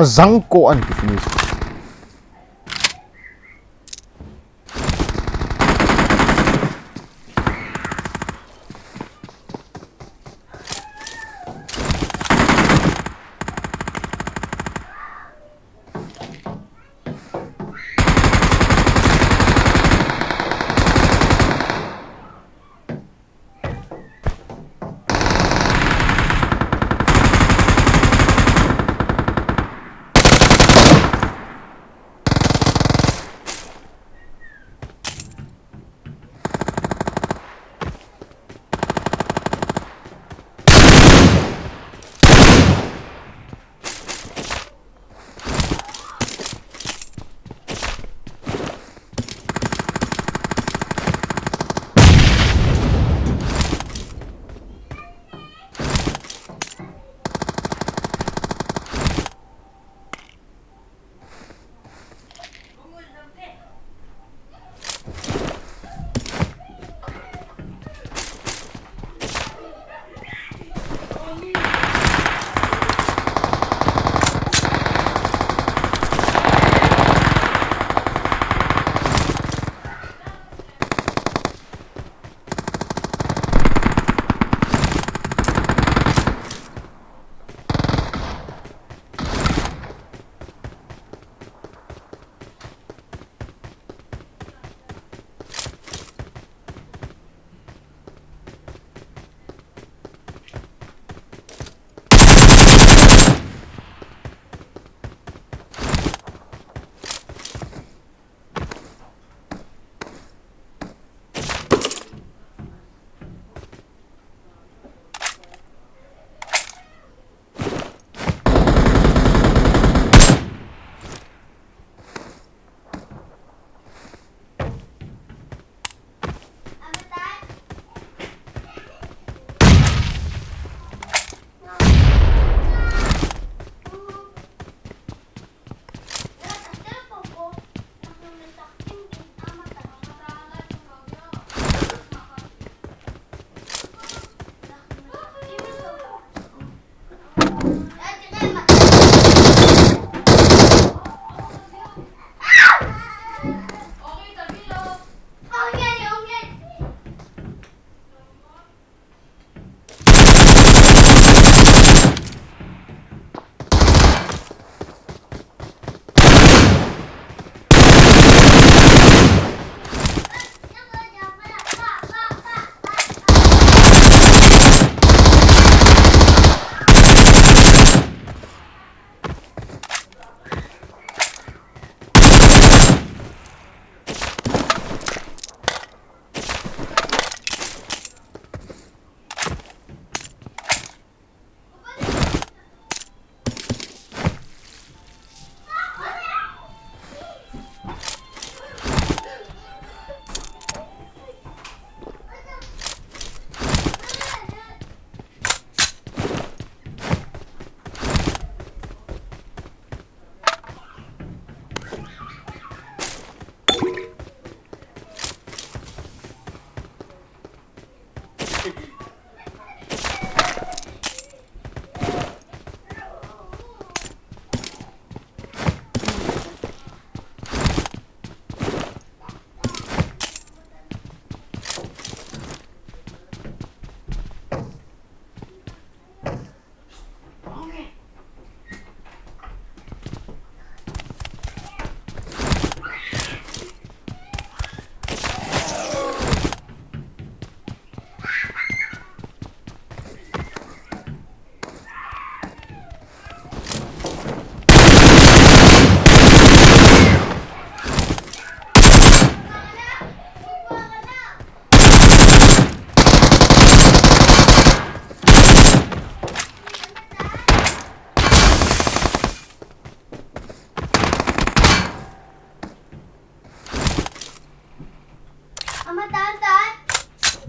Speaker 1: Zangko an finish.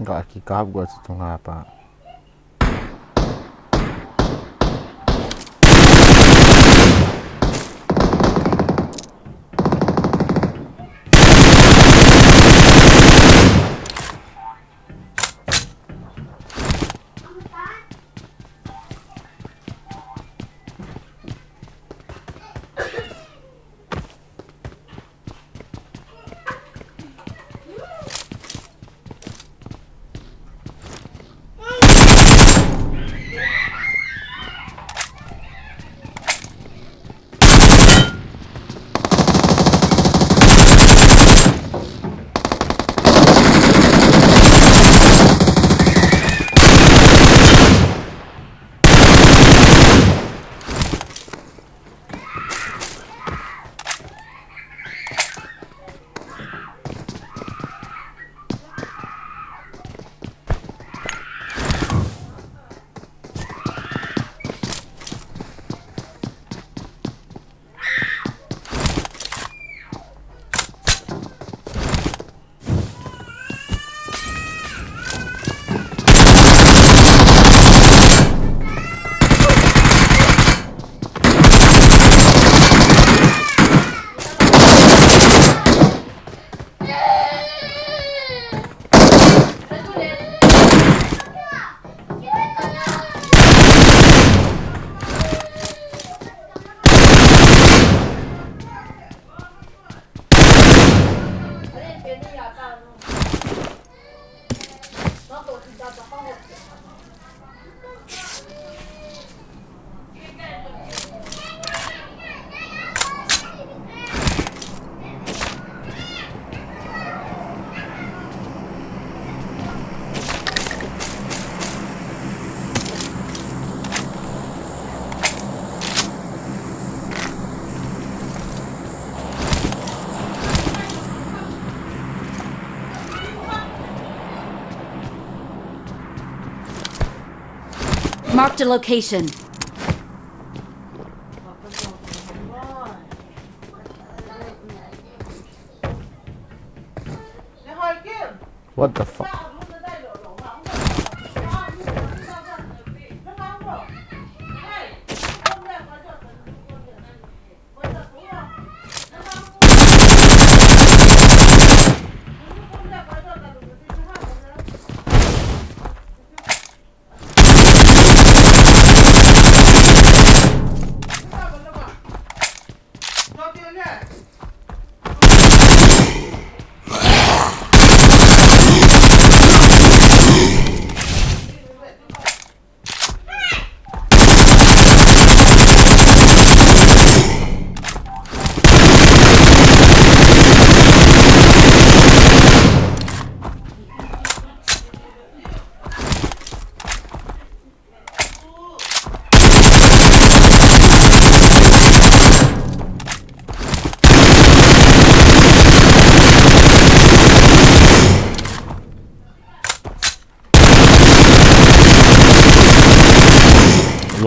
Speaker 1: Kaki kahap gua situ ngapa?
Speaker 4: Marked a location.
Speaker 1: What the fuck?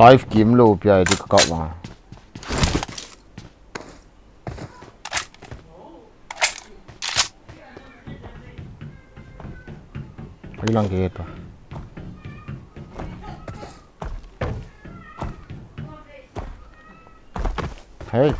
Speaker 1: Live kiếm lô bia đi cọ mà. Ilang gitu. Hey.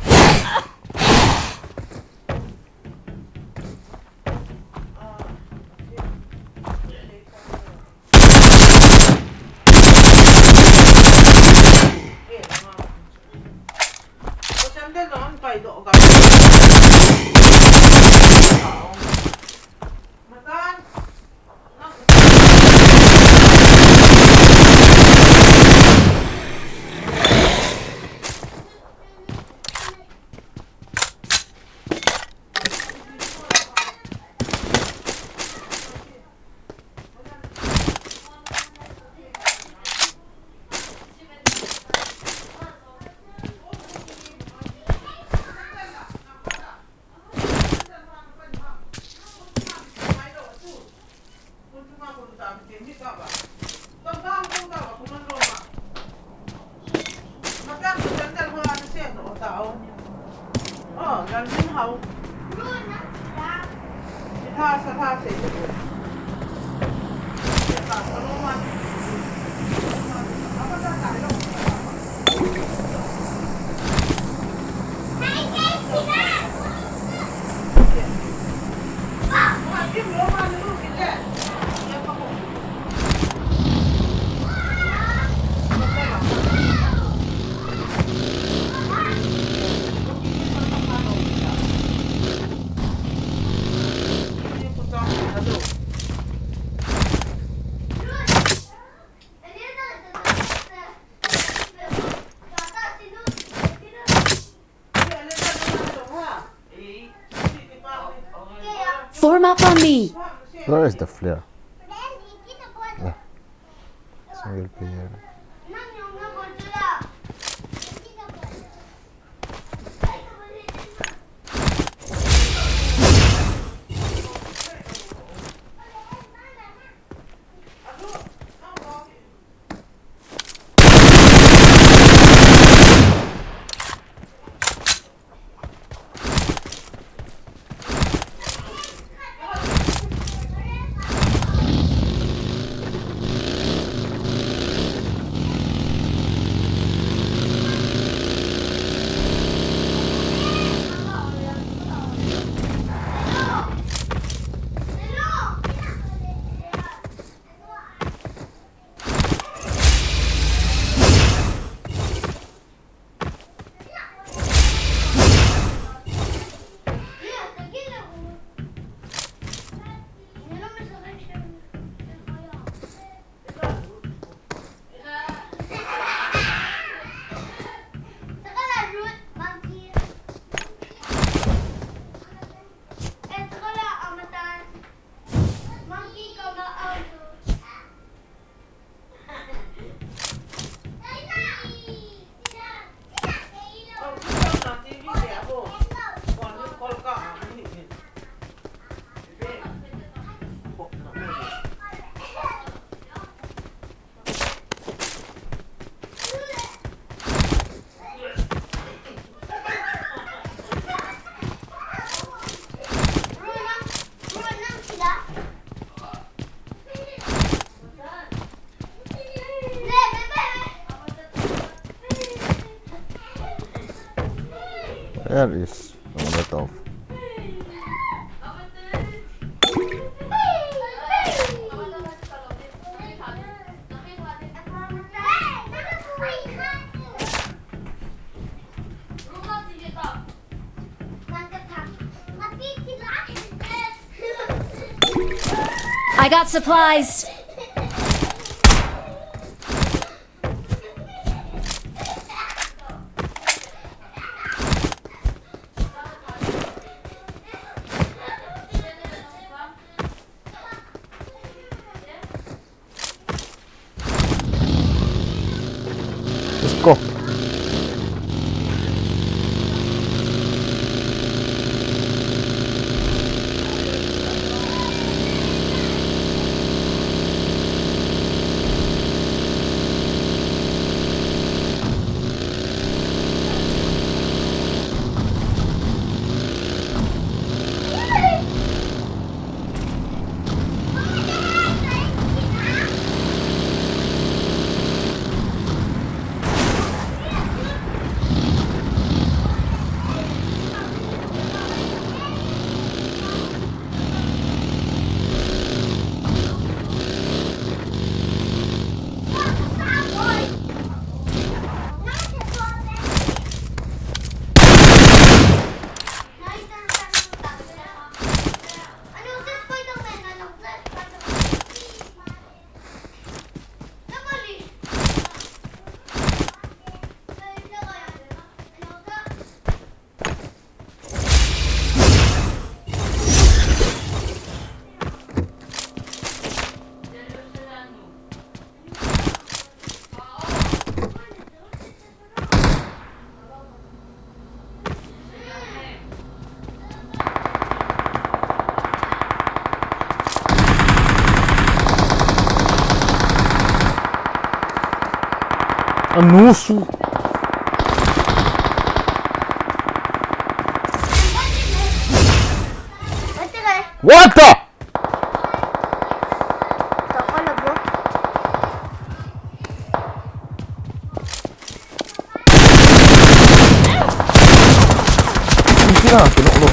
Speaker 4: Form up on me.
Speaker 1: Where is the flare? Yeah. Single player. Where is the Molotov?
Speaker 4: I got supplies.
Speaker 1: Let's go. Anúncio. What the? Hindi na, pinuklo.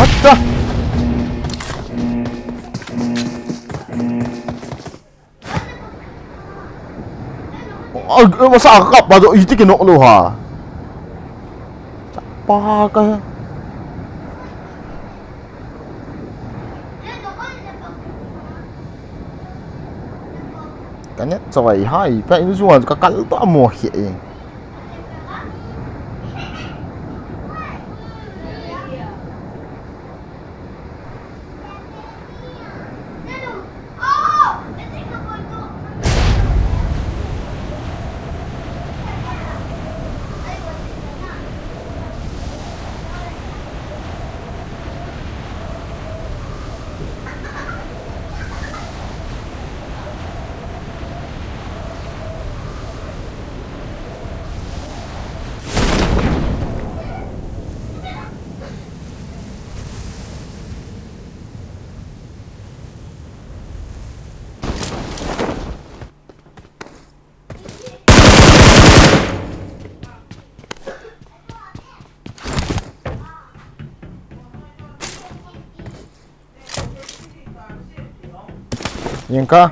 Speaker 1: What the? Masa akap ba to? Iti kinuklo ha. Sapa ka. Kanya sawai hai, pa ini semua kakal tu amoh ye. Yang kah?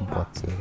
Speaker 1: Buat sih.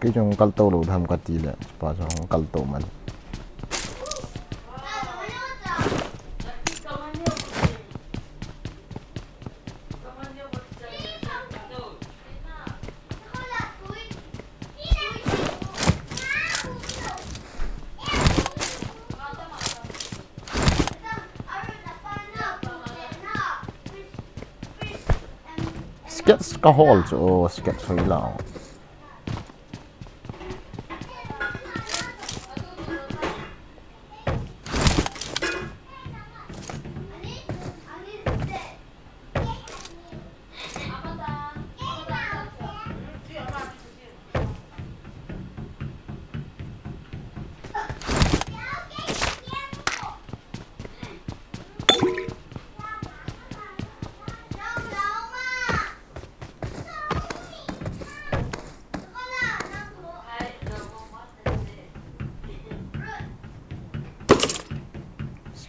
Speaker 1: cái trong cal tàu đồ tham cắt tí lệ và trong cal tàu mình sketch có hole cho sketch phải lao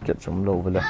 Speaker 1: sketch trong lâu vậy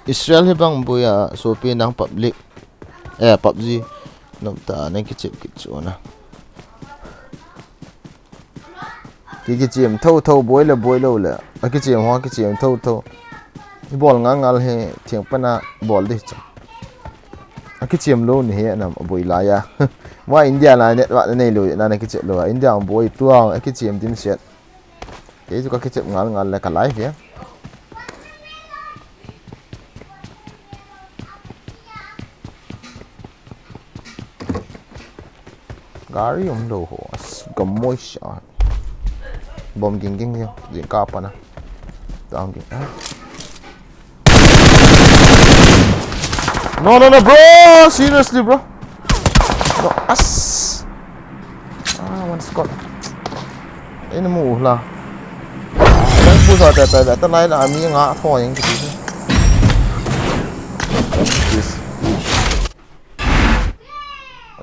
Speaker 1: Israel hi bang buya sopi nang public PUBG nom ta nang kichip kichuna ki kichim thâu boy lo le a kichim ho kichim thâu bol ngal he thiang pana bol di cha a kichim lo ni he nam boy la ya wa India la net wa nei lo na kichip lo India boy tuang a kichim dim set ke ju ka kichip ngal le ka live ya gari đồ ho cầm môi shot bom ging diện capa na down ging no bro seriously bro no one squad ini mu lah yang pusat ta lai là mi ngã phò yang cái gì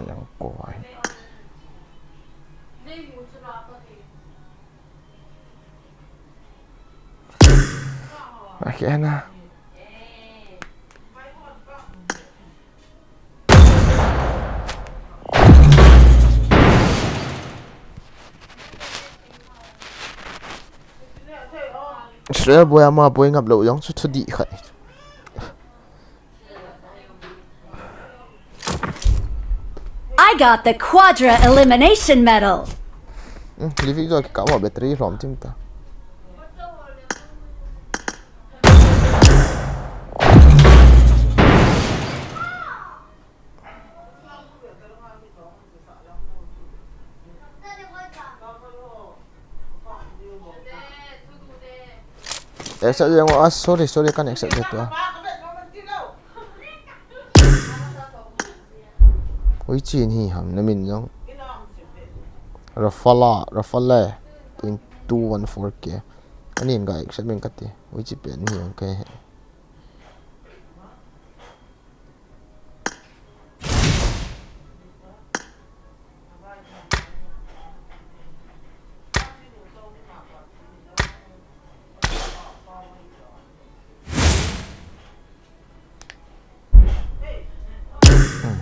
Speaker 1: yang quái Kaya na. Sure boy ama boy ngap lo yang chu di khai.
Speaker 4: I got the Quadra Elimination Medal.
Speaker 1: Livi jo ka ma battery rom tim ta. Except yang sorry kan except itu Oi chin hi ham na min yang Rafale 2214k ani ga except men kati oi chi pen hi ang kai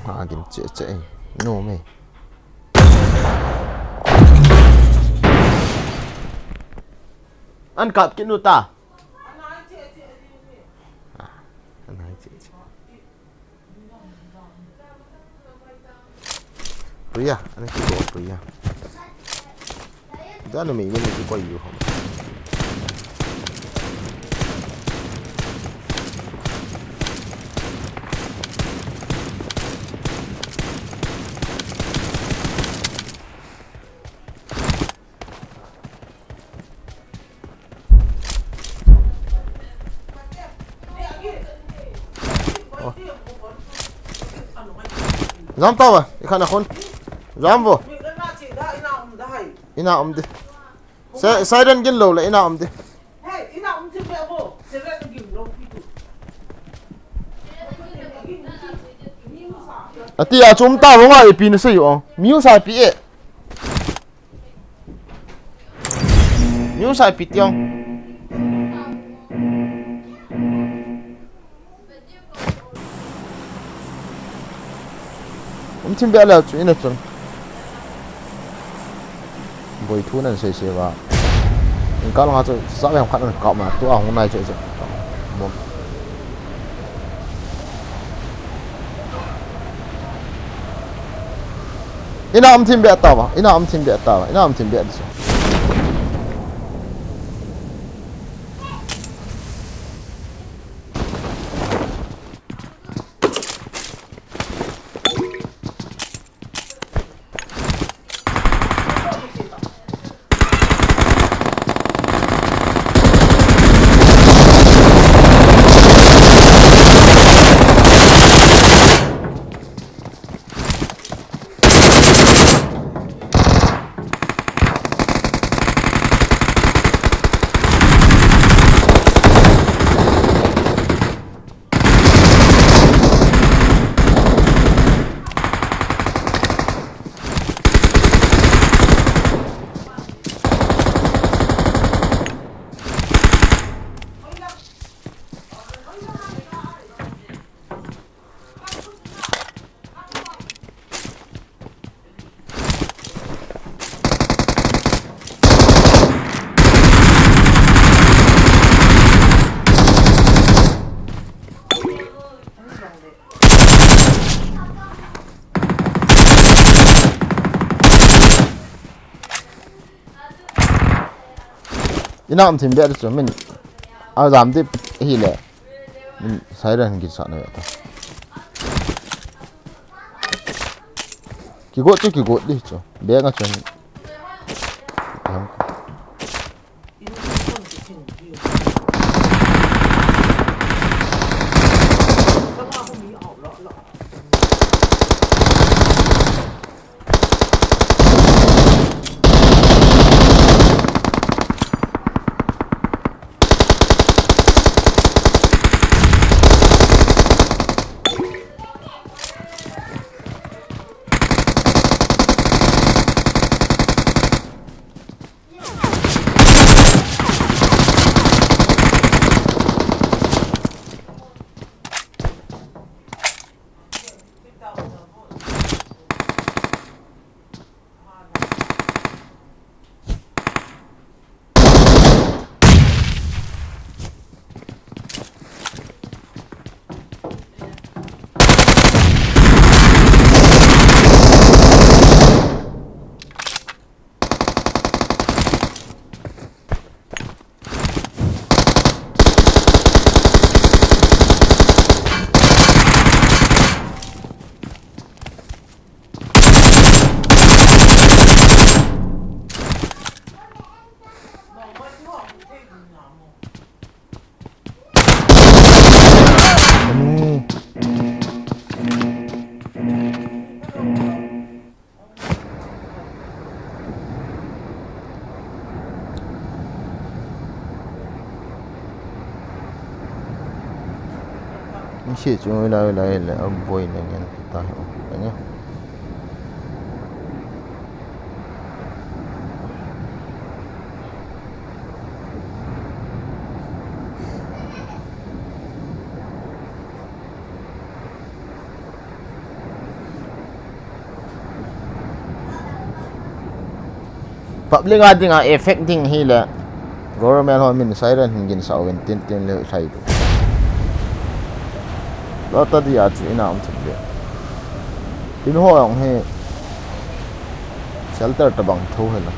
Speaker 1: 하긴 째째 이놈의 ăn cặp cái nút ta anh hai chị Priya anh chị có Priya đó là mình chỉ có yêu không Dám tao à? Cái khăn khôn. Dám vô. Ina om đi. Sai đến cái lầu là ina om đi. À tí à chúng ta vẫn phải pin sử dụng. Miu sai pi. Miu sai pi tiêu. 엄청 별로 주인은 좀 뭐이 투는 세세가 인가로 가서 싸면 하는 거만 또 안 오나 이제 뭐 이나 엄청 배웠다 봐 이나 엄청 배웠다 봐 이나 엄청 배웠어 ina am tin bear so min a zam de hi le min sai ran gi sa na ta ki go đi cho be nga chen Shit, chúng lại là ông boy này nha, ta hiểu nhé. public ading a affecting hila government ho min siren hingin sa wen tin tin le sai du lota dia chu ina um thile tin ho ang he shelter ta bang tho hela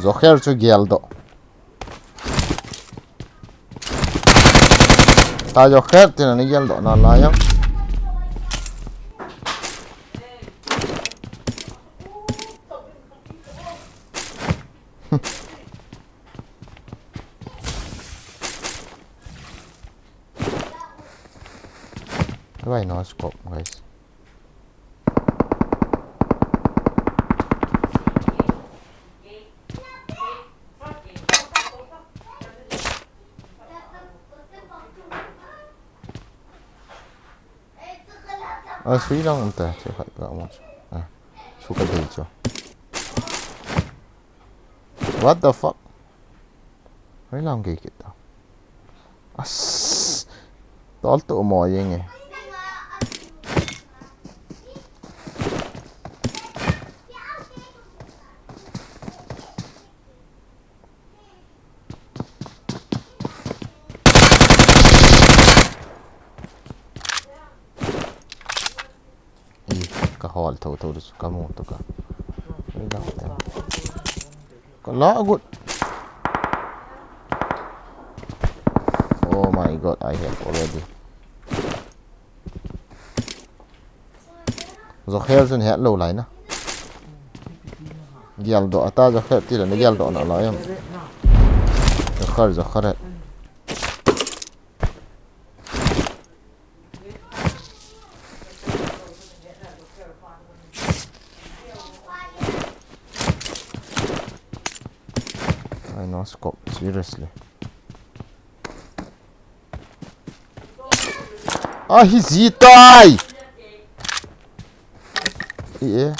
Speaker 1: Zoher chu geldo ta Zoher tin ani geldo na layam why no scope guys suy lang unta chứ phải gạo một su cái gì cho what the fuck mấy lòng gì kìa tol tụ mồi vậy nghe hol thâu thâu được kamu to ka kalau good oh my god I have already Zoher jun het lo lai na gial do ata Zoher ti na gial do na la yam Zoher I no scope seriously he's die yeah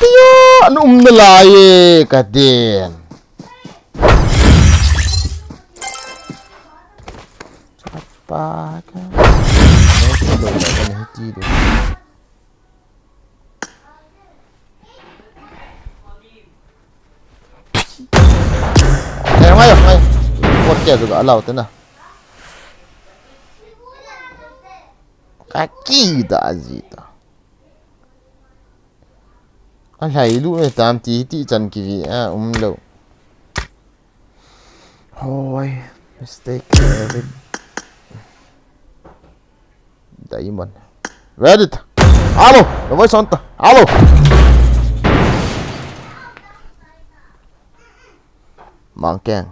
Speaker 1: Tiyo! Ano umnalaye ka din? Apa ka? Ano ba ka nahitido? Ngayon. Kuat kaya juga alaw na. Kaki da azita. Alhay lu ne tam ti chan ki vi umlo. Hoy, mistake every diamond. Reddit. Alo, the voice on. Alo. Mang keng.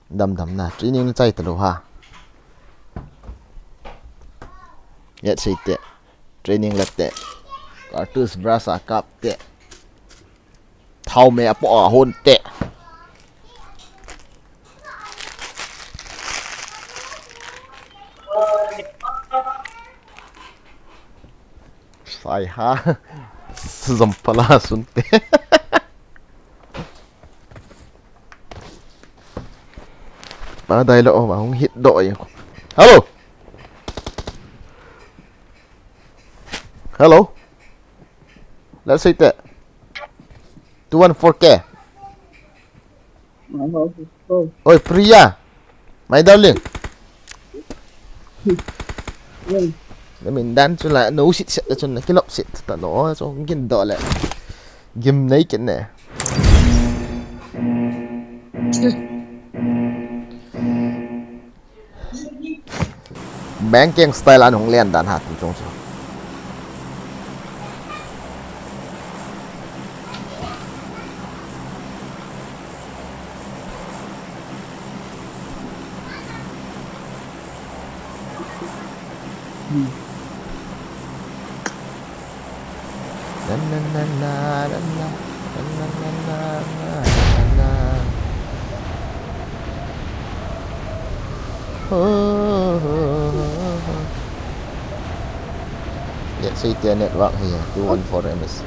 Speaker 1: Đầm nè, training nó chạy từ đầu ha. Yet say tệ. Training lật tệ. Cartus brasa cặp tệ. Thao mẹ bỏ hôn tệ. Sai ha. Zampala sun tệ. Bà đây lộ mà không hit đội. Hello. Hello. Let's say that. 214K. Oi, Priya. My darling. Để mình đánh cho lại nấu xịt cho này cái lọc xịt ta nó cho cái đỏ lại. Game này cái này. Banking style anh không liên đàn hạt trong số. Let's see the network here, 214 MS.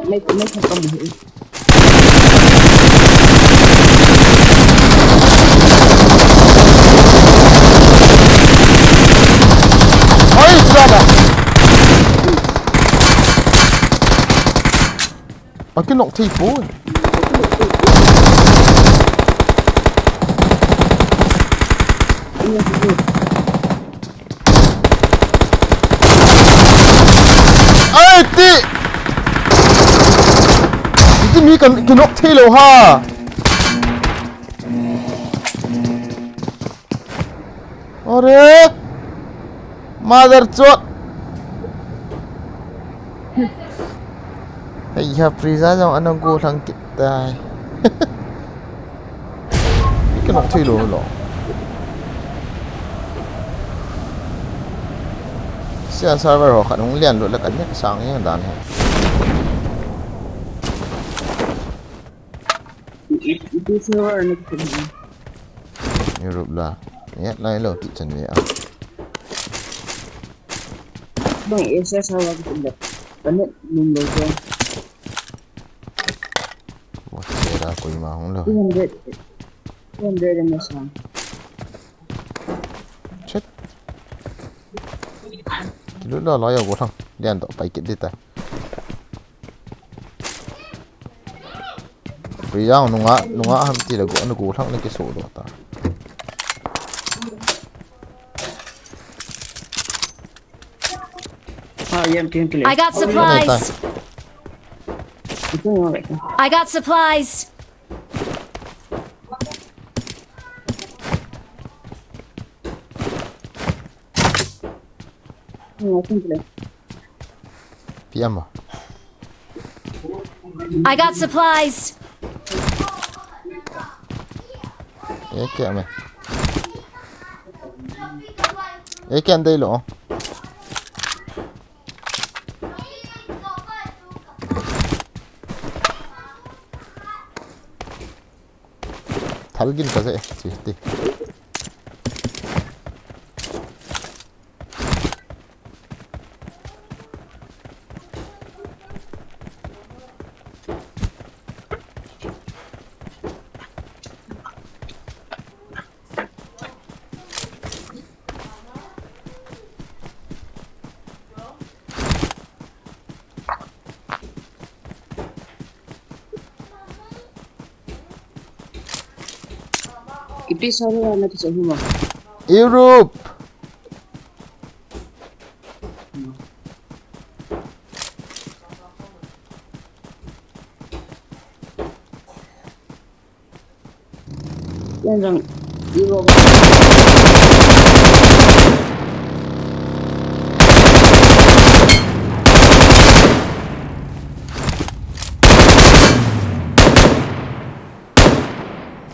Speaker 5: Make it come here.
Speaker 1: Cái nọng thi phố này. Ê tị. Cái mi cái nọng thi lâu ha. Ore. Mother chốt. Iya Priza dong anong gulang kita. Cái nọng thi lâu lo. Siya server ho kanong lian lo lakan niya sang niya dan he.
Speaker 5: Itu server nak kena.
Speaker 1: Europe lah. Niat lain lo ti chan ni ah.
Speaker 5: Bang, saya salah kita. Panet number ko.
Speaker 1: Wah, sira ko imahong lo.
Speaker 5: 200 na siya.
Speaker 1: Chết. Lúc đó nói của thằng đèn tỏ phải kiện đi tay. Vì ra nó ngã ham thì là của nó của thằng lên cái sổ đó ta.
Speaker 4: I got supplies. I got supplies.
Speaker 1: PM à?
Speaker 4: I got supplies.
Speaker 1: Ê kìa mày. Ê kìa đây lỗ. thalgin ka se chi ti
Speaker 7: Kipi sabi na sa huma.
Speaker 1: Europe
Speaker 7: Yan lang. Europe.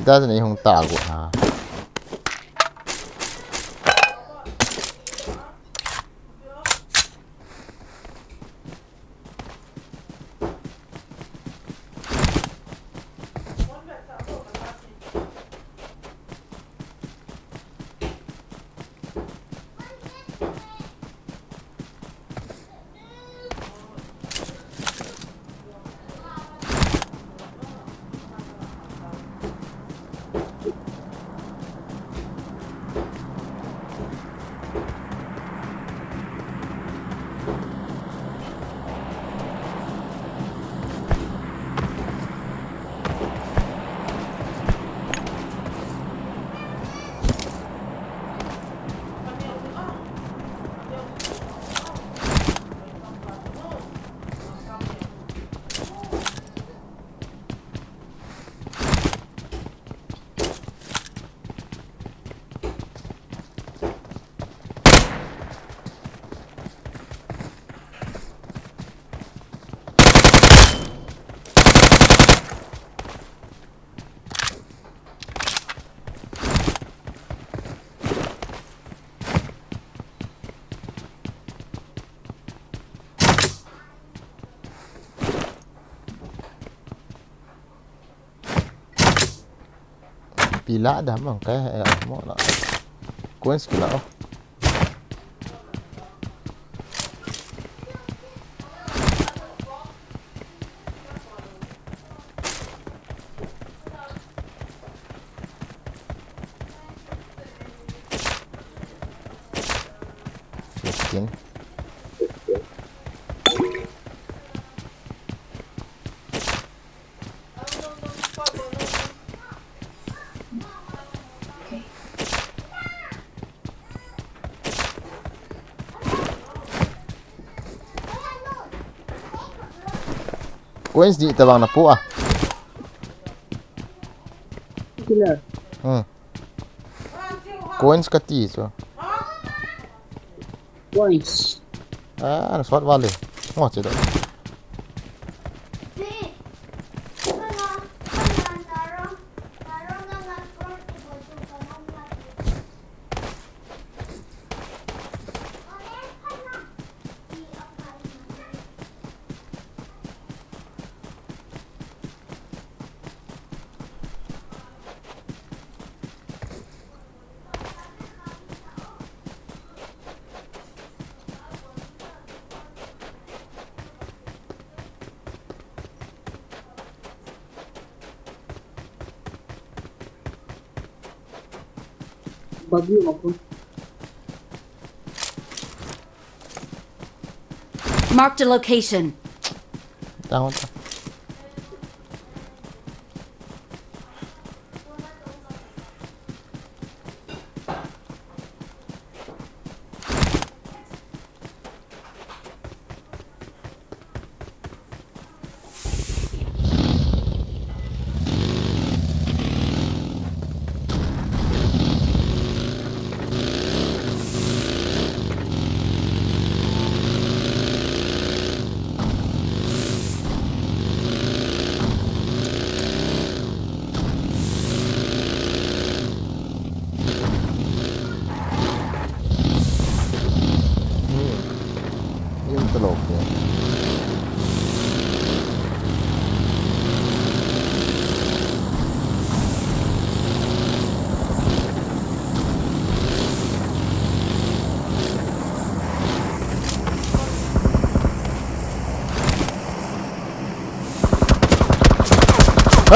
Speaker 1: kita sa yung tago ha pila dah bang kayak mau lah coins kena oh Miskin. Coins di tabang na po ah.
Speaker 7: Killer.
Speaker 1: Coins kati so.
Speaker 7: Points.
Speaker 1: Ah, swat wale. Oh, cedo.
Speaker 7: Bagyo ako.
Speaker 4: Marked a location.
Speaker 1: Tangon ta. Yung tulog niya.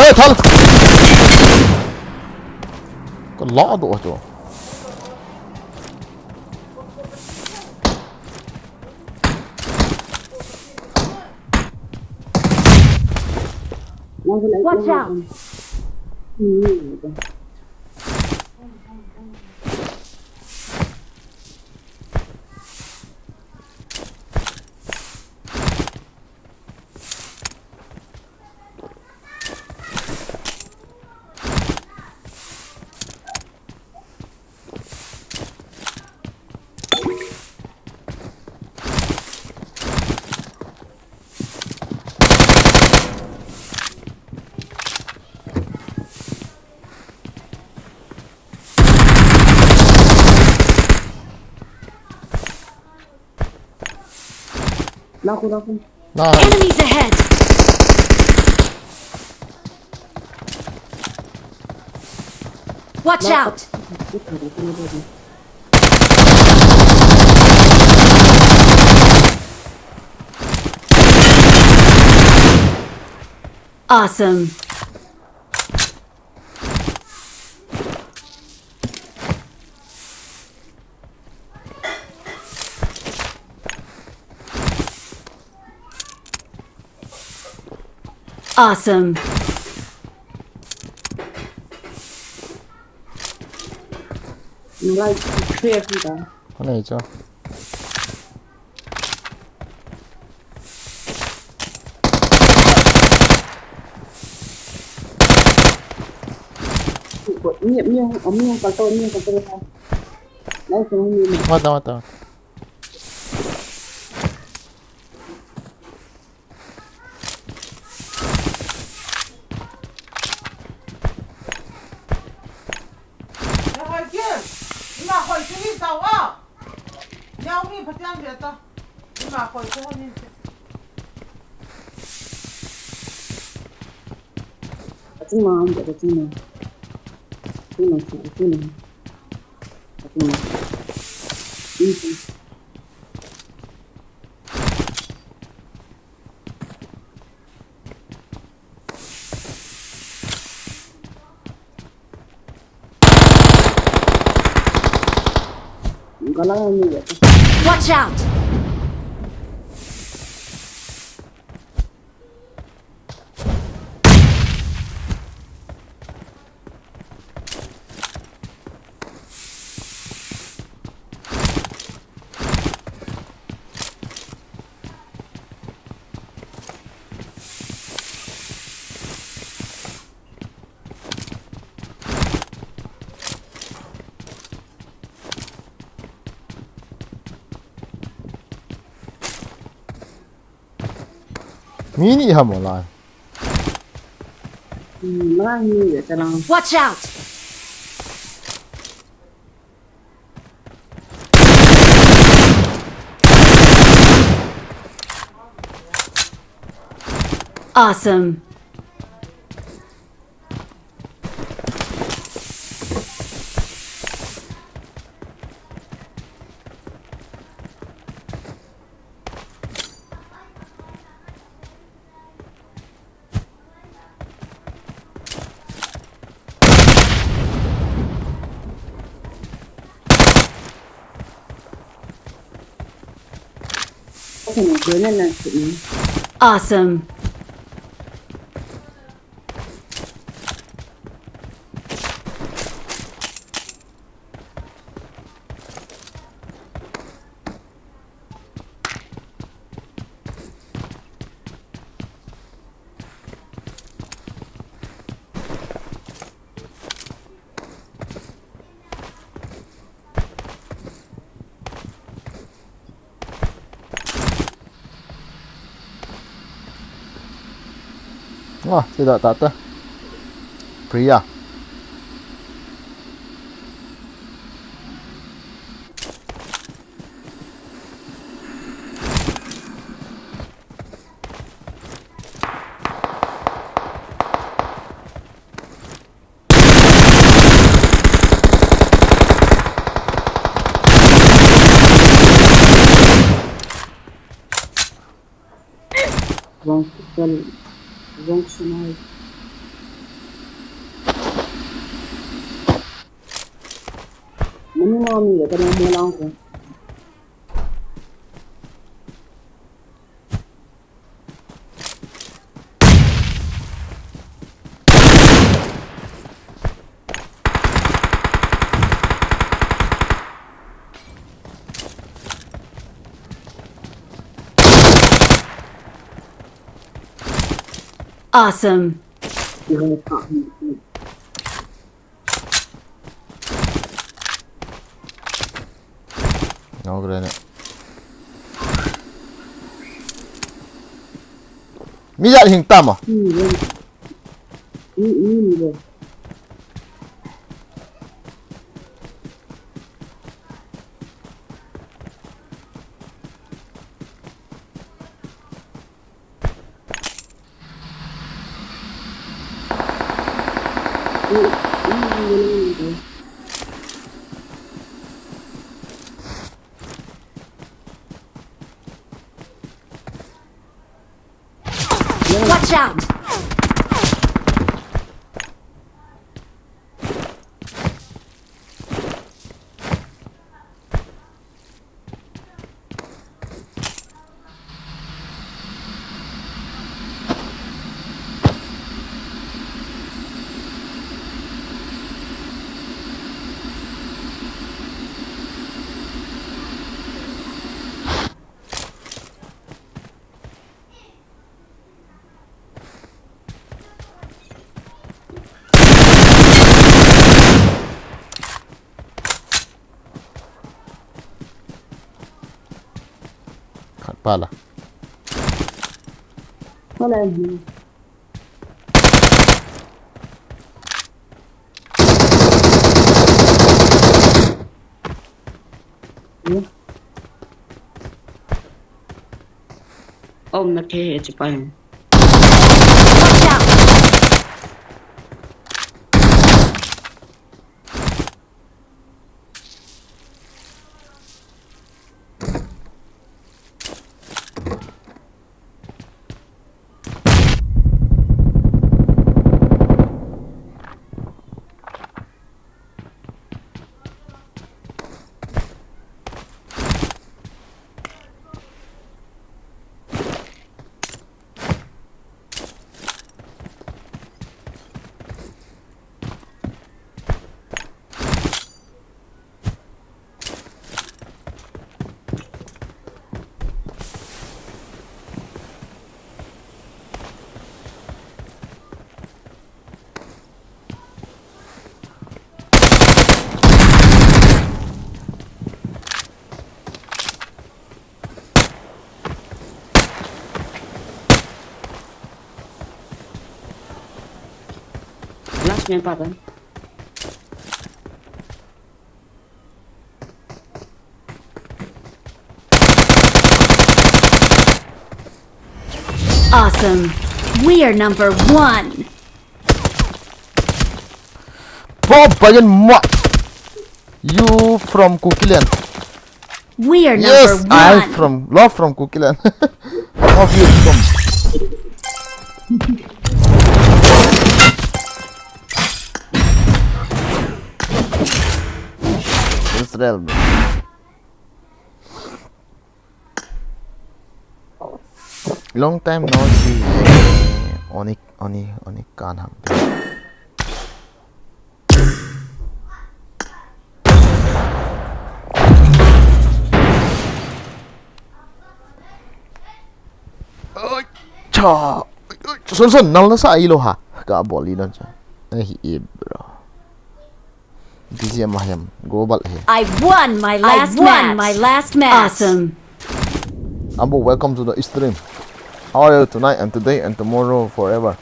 Speaker 1: 에 달. 그 라도 하죠.
Speaker 4: Watch out!
Speaker 1: 나
Speaker 4: Enemies ahead! Watch out! Awesome. Awesome.
Speaker 1: 하나 있죠. 왔다 왔다.
Speaker 4: Watch out!
Speaker 1: 미니 한번 라.
Speaker 4: Watch out! Awesome. Awesome.
Speaker 1: Wah, tidak tata. Pria.
Speaker 4: Mami ya tenang mulang ko. Awesome.
Speaker 1: No grenade. Mi dạy hình tầm à?
Speaker 4: Watch out.
Speaker 1: Khát pala.
Speaker 4: Wala. Nó thế chụp ảnh. Watch out. Last man pa ba? Awesome. We are number 1.
Speaker 1: Bob bayan mo. You from Cookieland?
Speaker 4: We are
Speaker 1: Yes,
Speaker 4: number 1.
Speaker 1: I'm from Cookieland. Of you from? Israel, bro. Long time no see. Oni can't have. Cha, son nal na sa ilo ha. Ka boli don cha. Nahi bro. Busy mahayam. Global he.
Speaker 4: I won my last match. Awesome.
Speaker 1: Ambo, welcome to the stream. How are you tonight and today and tomorrow forever?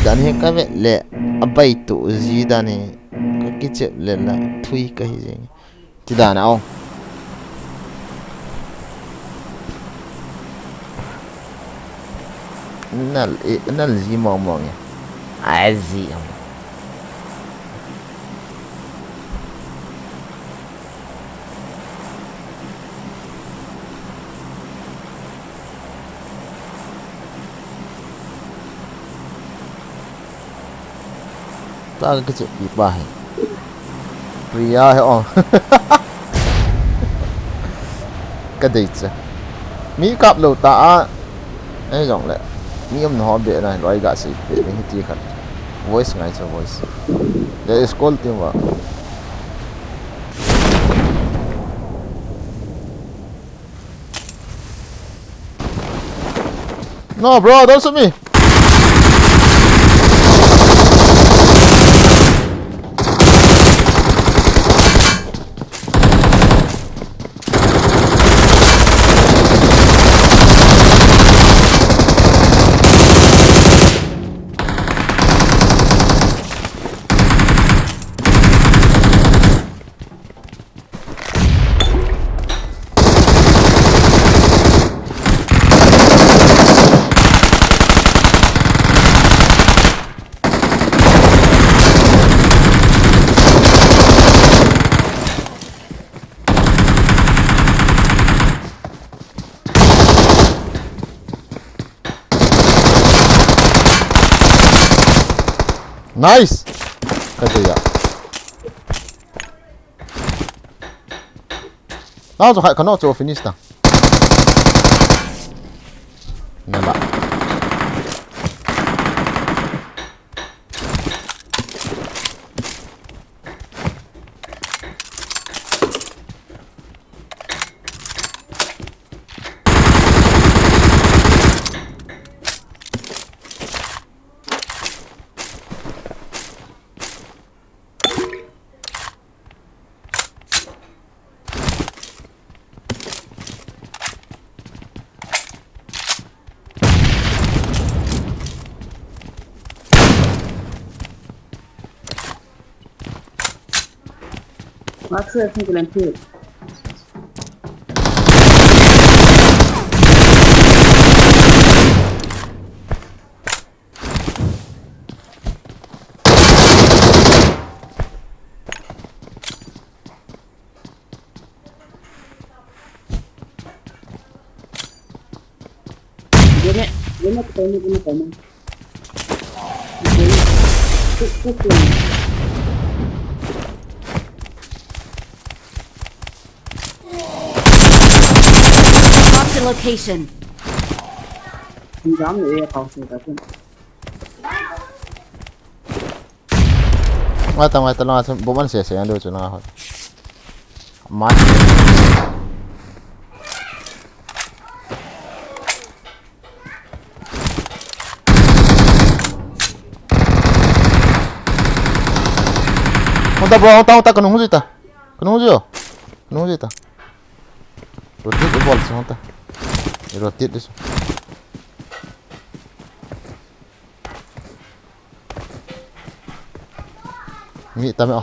Speaker 1: dan he ka ve le abai tu zi dan he ka ki chep le la thui ka hi je ti dan ao nal zi mo mo nge ai zi ta cái chuyện bị bài Priya hay on cái gì chứ Mỹ cặp lâu ta ấy giống lại Mỹ âm nó bị này loại gạ sĩ bị những cái gì khác voice ngay cho voice để is call tiếng vào no bro don't shoot me nice cái gì ạ nào rồi cái nó cho finish ta nè bạn
Speaker 9: What's the thing like this? Gimana ketemu?
Speaker 4: Marked a location.
Speaker 9: Dám nữa không sự tập trung.
Speaker 1: ngoài tao lo bố bạn sẽ ăn được cho nó mát không ta cần không gì ta rotate cái ball xuống ta rotate đi xuống nghĩ ta mẹ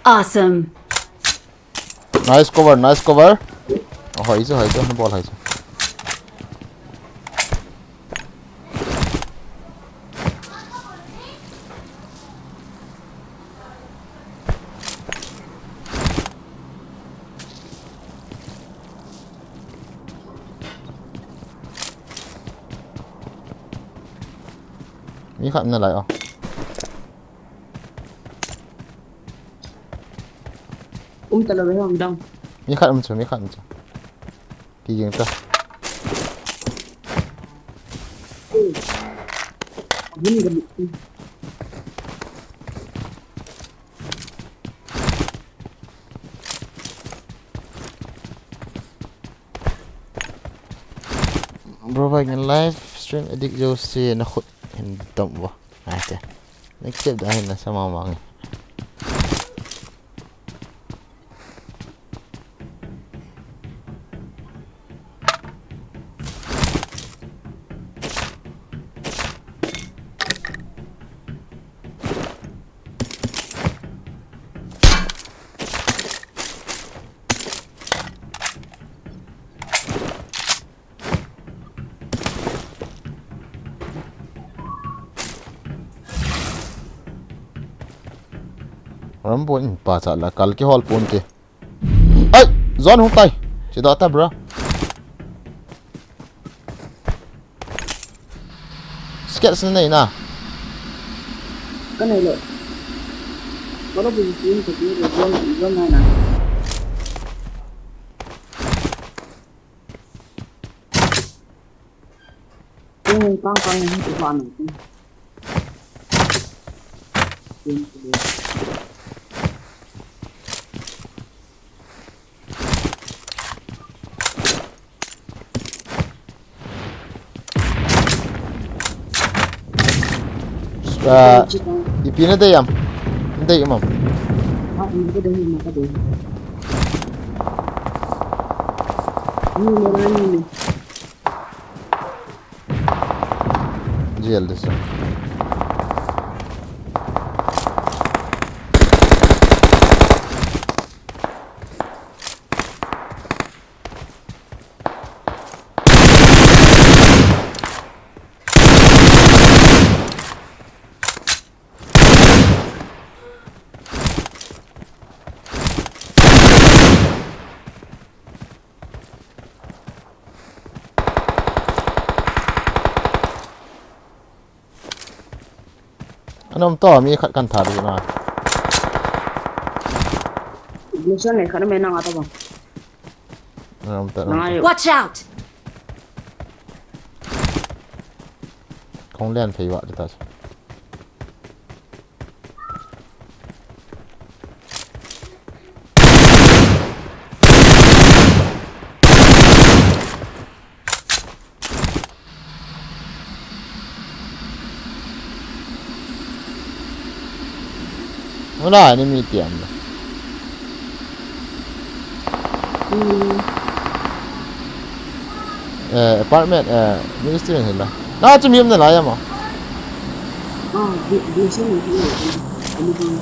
Speaker 4: Awesome.
Speaker 1: nice cover hỏi chứ nó ball hỏi chứ มีขันอะไรอ่ะ
Speaker 9: talaga yung dang.
Speaker 1: มีขันมันจะมีขันมันจะกี่ยิงตัว
Speaker 9: Hindi gamit.
Speaker 1: Bro, pag live stream edit jo si nakot hindam ba ate nag-save dahil na sa mamang Rambon pa sa la kal ki hol punte ay zon hung tay si data bro sket sa nay na
Speaker 9: Kanelo. Baru bikin jadi jual mana? Ini pang yang itu mana?
Speaker 1: ipina de yam de imam
Speaker 9: Ah, ini ko dahil maka dahil. Ini meron ini.
Speaker 1: jel desa anong to mi khat kan thar na
Speaker 9: Iglesia nih, karena menang atau bang?
Speaker 1: anong ta
Speaker 9: Nangayo.
Speaker 4: Watch out!
Speaker 1: không len phei wa de ta wala ni mi tiam apartment ministry hila na chu miem na la ya ma
Speaker 9: Ah, iglesia nih. Ini bang.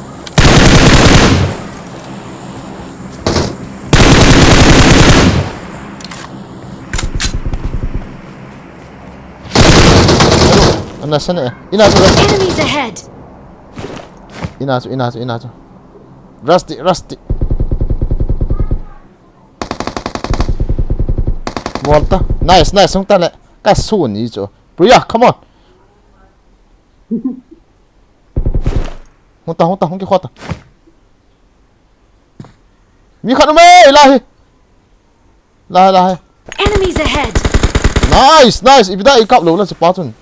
Speaker 1: ana sana ina su
Speaker 4: Enemies ahead!
Speaker 1: ina su rusty volta nice sung ta le ka su ni cho bro come on hung ki khota mi khanu me la
Speaker 4: Enemies ahead!
Speaker 1: nice ibida ikap lo la se pa chun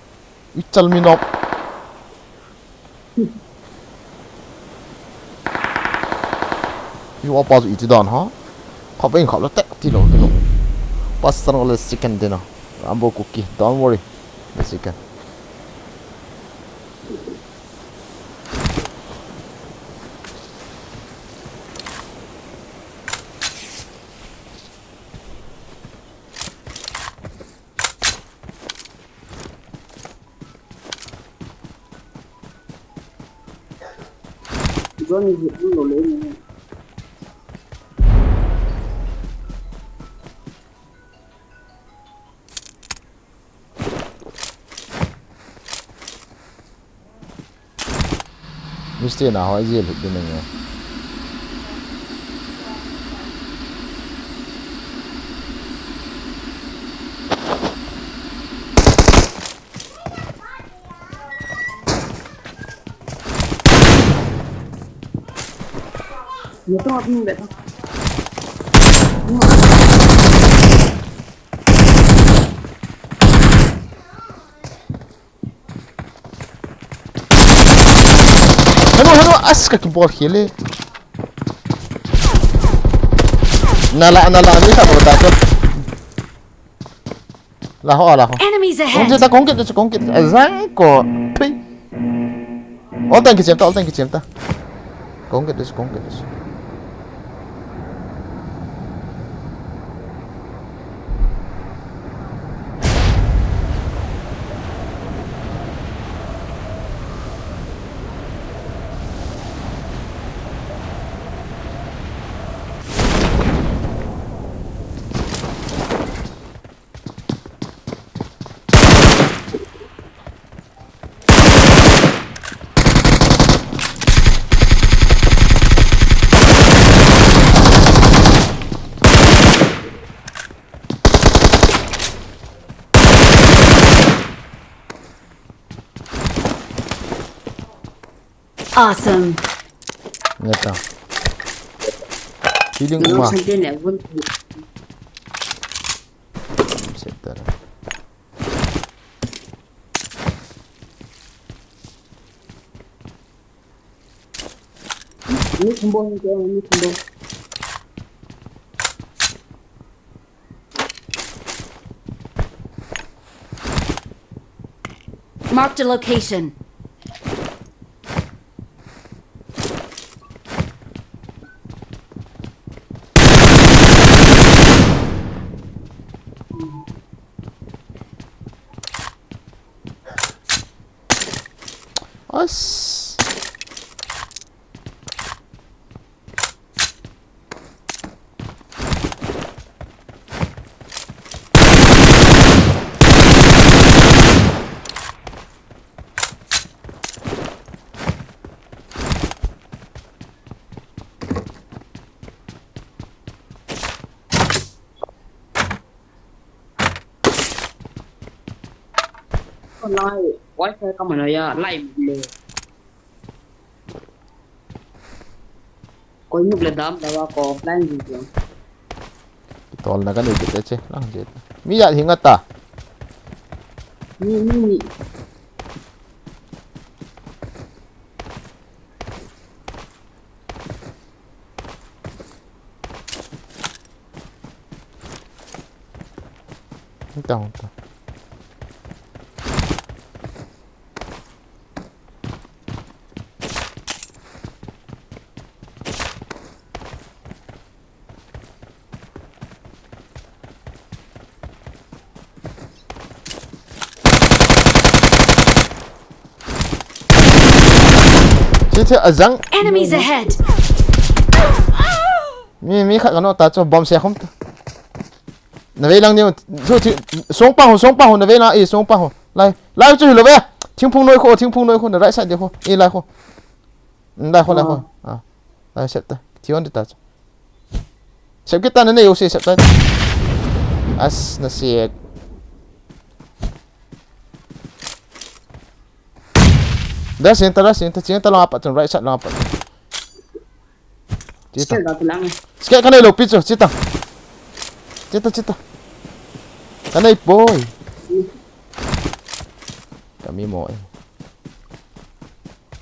Speaker 1: ichal mi nop you apa itu dan ha kau pengen kau letak tilo pasang oleh chicken dinner ambo cookie don't worry the chicken
Speaker 9: Johnny lo leño.
Speaker 1: mesti na hỏi gì được bên này
Speaker 9: Betul apa ni betul?
Speaker 1: Hanu as kaki ball khele. Nala ni tak berapa tu. Lah.
Speaker 4: Enemies
Speaker 1: Kongkit
Speaker 4: ahead.
Speaker 1: tak kongkit. Azang ko. Pi. All time kitchen ta. Kongkit.
Speaker 4: Awesome.
Speaker 1: Nyata. Feeling
Speaker 9: Kalau
Speaker 1: umah.
Speaker 9: sampai ni pun
Speaker 1: Setter.
Speaker 9: ni sembuh ni sembuh.
Speaker 4: Marked a location.
Speaker 1: As.
Speaker 9: Lai, wifi kamu mana ya? Lai boleh. Kau ni boleh dam dah kau offline juga.
Speaker 1: Tol na kan ikut aja lang jet. Miya hingat ta.
Speaker 9: Ni.
Speaker 1: Entah. Cik azang.
Speaker 4: Enemies ahead.
Speaker 1: Mi khat kano ta cho bom se khom ta. Na ve lang ni so ti song pa ho na ve la e song pa ho. Lai chu lo ve. Ting phung noi kho na right side de kho. E lai kho. Lai kho. À. Lai set ta. Ti on de ta. Sep kita na ne yo se sep ta. As na se dah senta lang apat right side lang apat. Cita.
Speaker 9: Dah pulang.
Speaker 1: Sikit kanay lo pizza, cita. Kanay boy. Kami mo eh.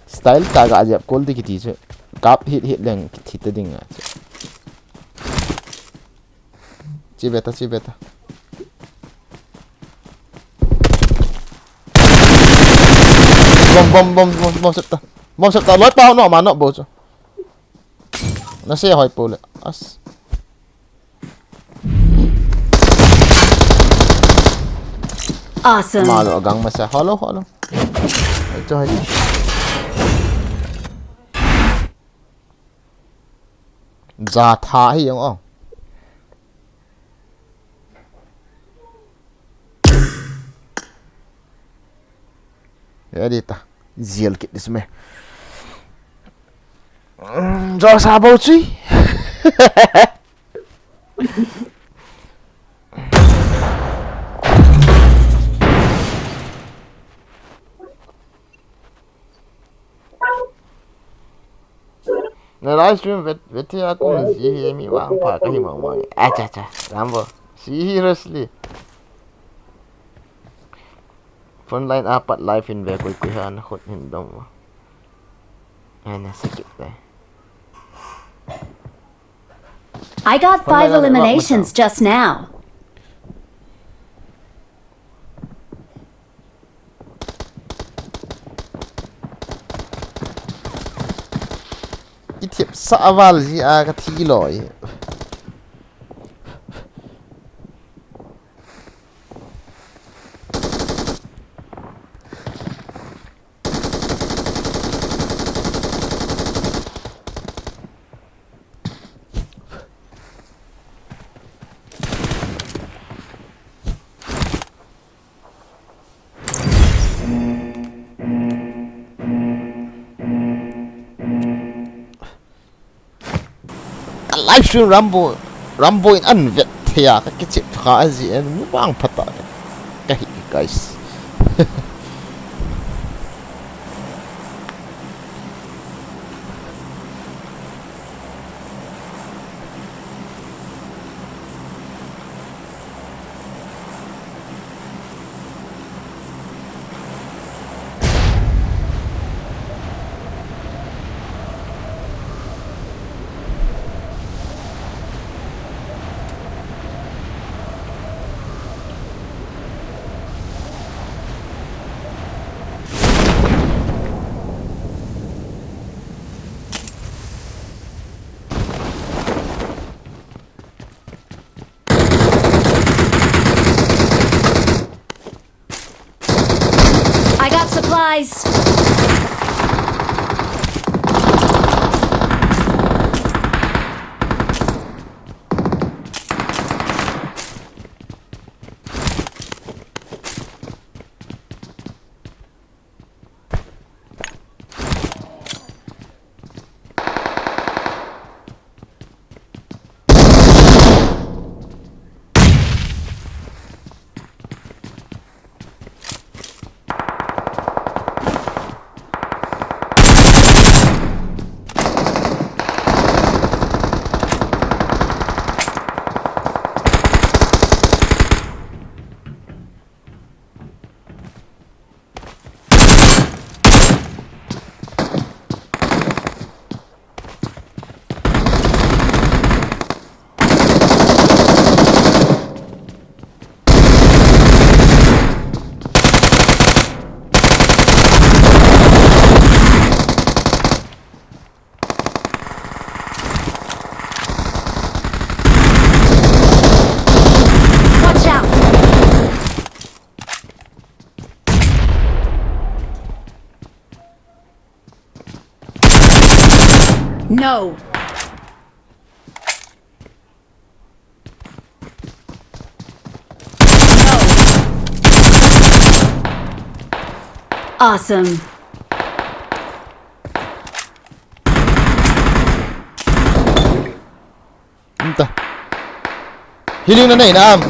Speaker 1: Style taga ajab kol di kiti je. Kap hit lang kita ding ah. Cibeta. Bom septa. Loi pa no manok bo cho. Nasi hoy pole. As.
Speaker 4: Awesome.
Speaker 1: Malo agang masa. Halo. Ito hay. Za tha hi yang oh. Ready ta. Ziel kit disme. Cho sao chi? ในไลฟ์สตรีมเวทีอากูมันสีมีว่างพาก็หิมะมาอาจ้าจ้ารัมโบ้ seriously phone line apat live in ve koi koi han khot hin dom ana sikit dai
Speaker 4: I got 5 eliminations just now.
Speaker 1: ki thiep sa aval ji a ka thi loi live stream Rambo in an vet thea ka ke chip kha ji en mu bang phata ka hi guys
Speaker 4: I got supplies. Watch out. No. Awesome.
Speaker 1: ta healing na nei nam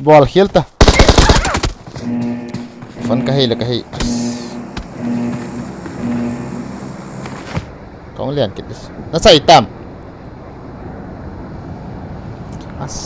Speaker 1: ball hiel ta fan ka hei la ka hei kong lian kit na sai tam as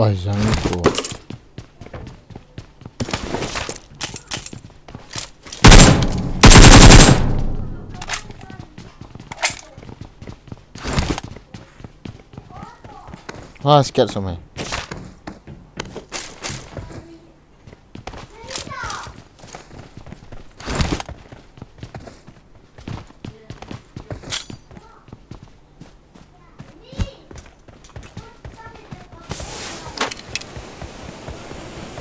Speaker 1: ôi răng của scared some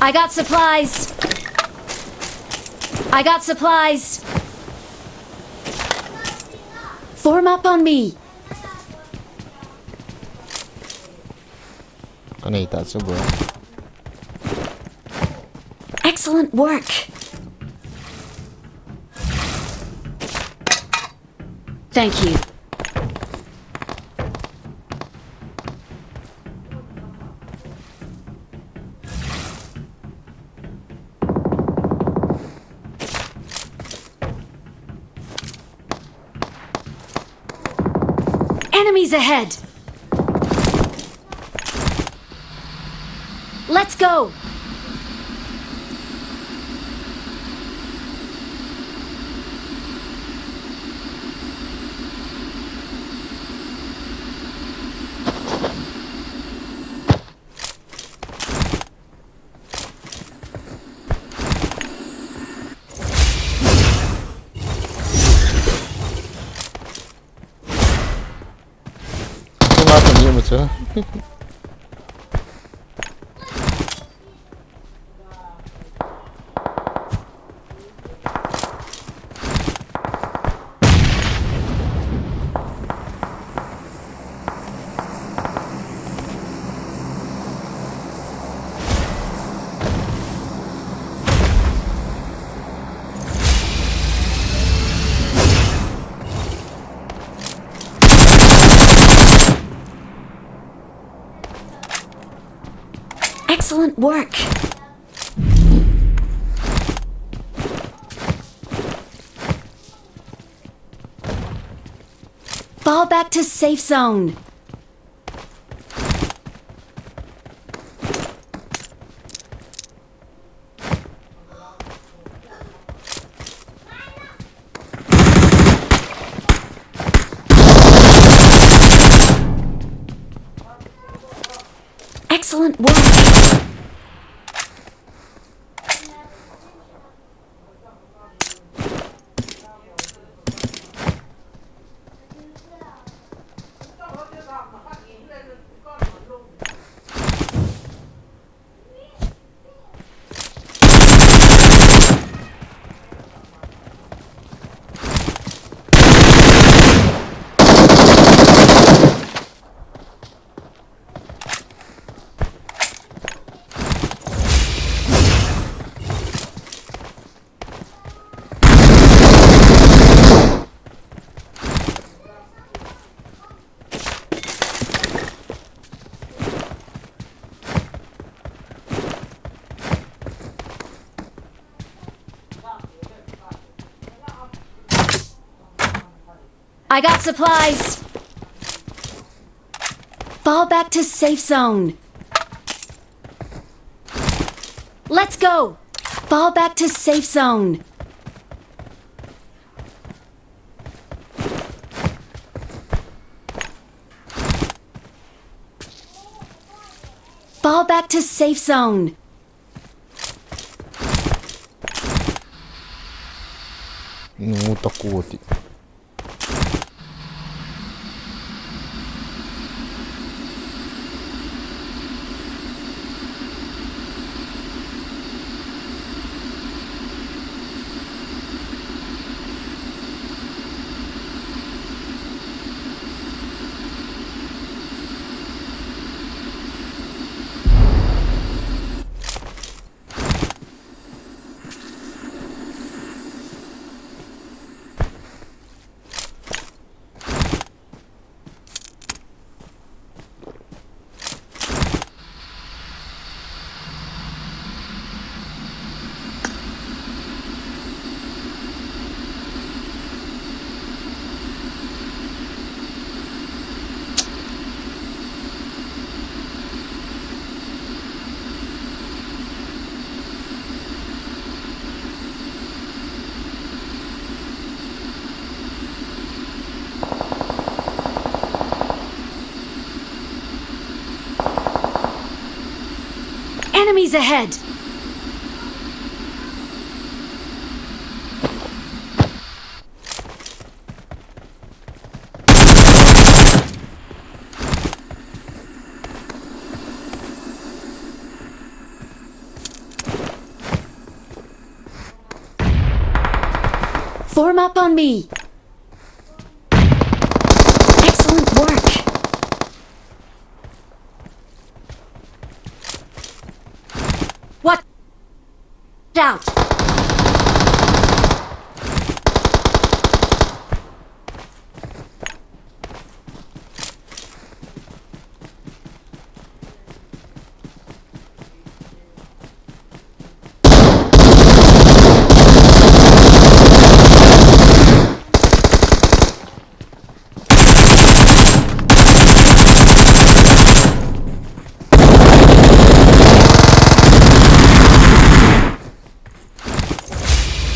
Speaker 4: I got supplies. I got supplies. Form up on me.
Speaker 1: cái này ta sẽ bữa
Speaker 4: Excellent work. Thank you. Enemies ahead. Let's go.
Speaker 1: không ai còn nhiều mà chứ
Speaker 4: Excellent work. Fall back to safe zone. Excellent work. I got supplies. Fall back to safe zone. Let's go. Fall back to safe zone. Fall back to safe zone.
Speaker 1: Ngu takuti.
Speaker 4: Enemies ahead. Form up on me. Excellent work. Watch out.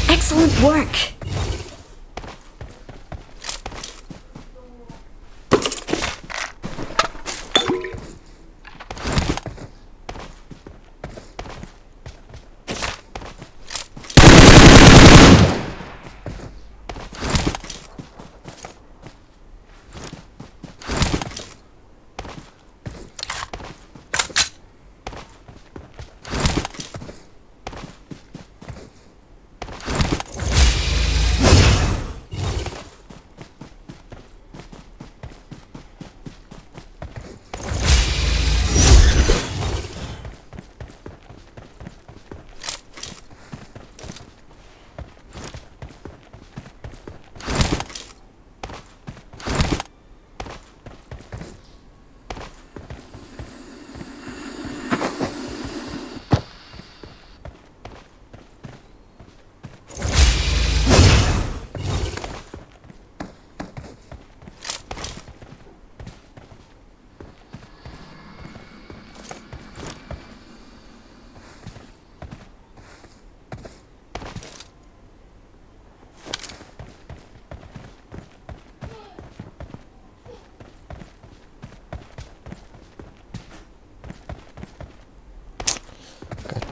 Speaker 4: Excellent work.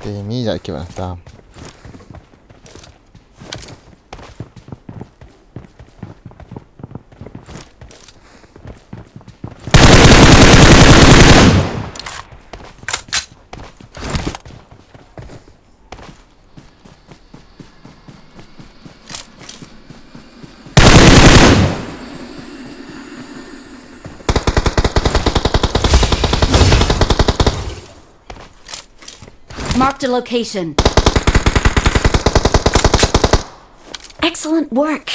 Speaker 1: Temi dạy kiểu là tam.
Speaker 4: Marked a location. Excellent work.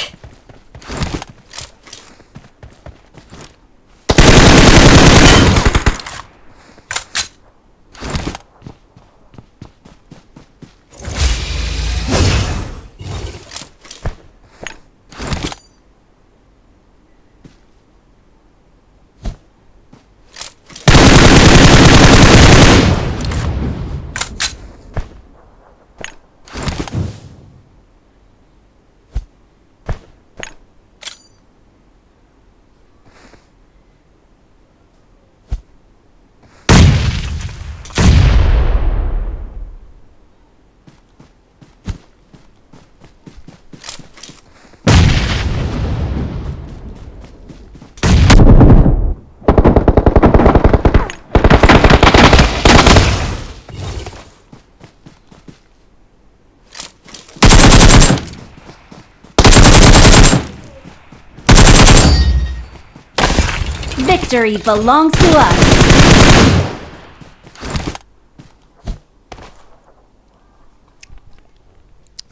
Speaker 4: Victory belongs to us.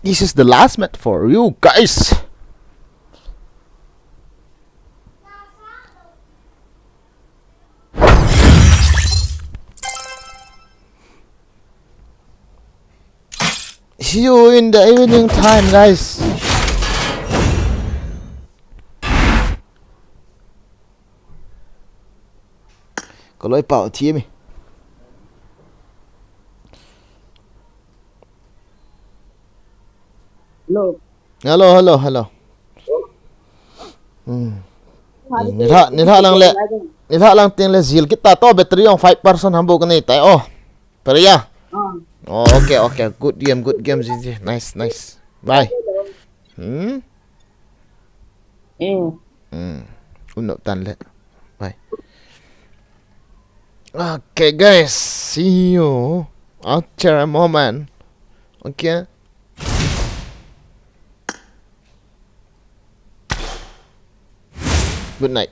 Speaker 1: This is the last match for you guys. See you in the evening time, guys. Có lỗi bảo team. Hello. Nitha lang ting le zil kita to battery yung 5% hambog ni tayo. Pero ya. Oh, okay. Good game, Zinzi. Nice. Bye. Uno tanle. Bye. Okay, guys. See you after a moment. Okay. Good night.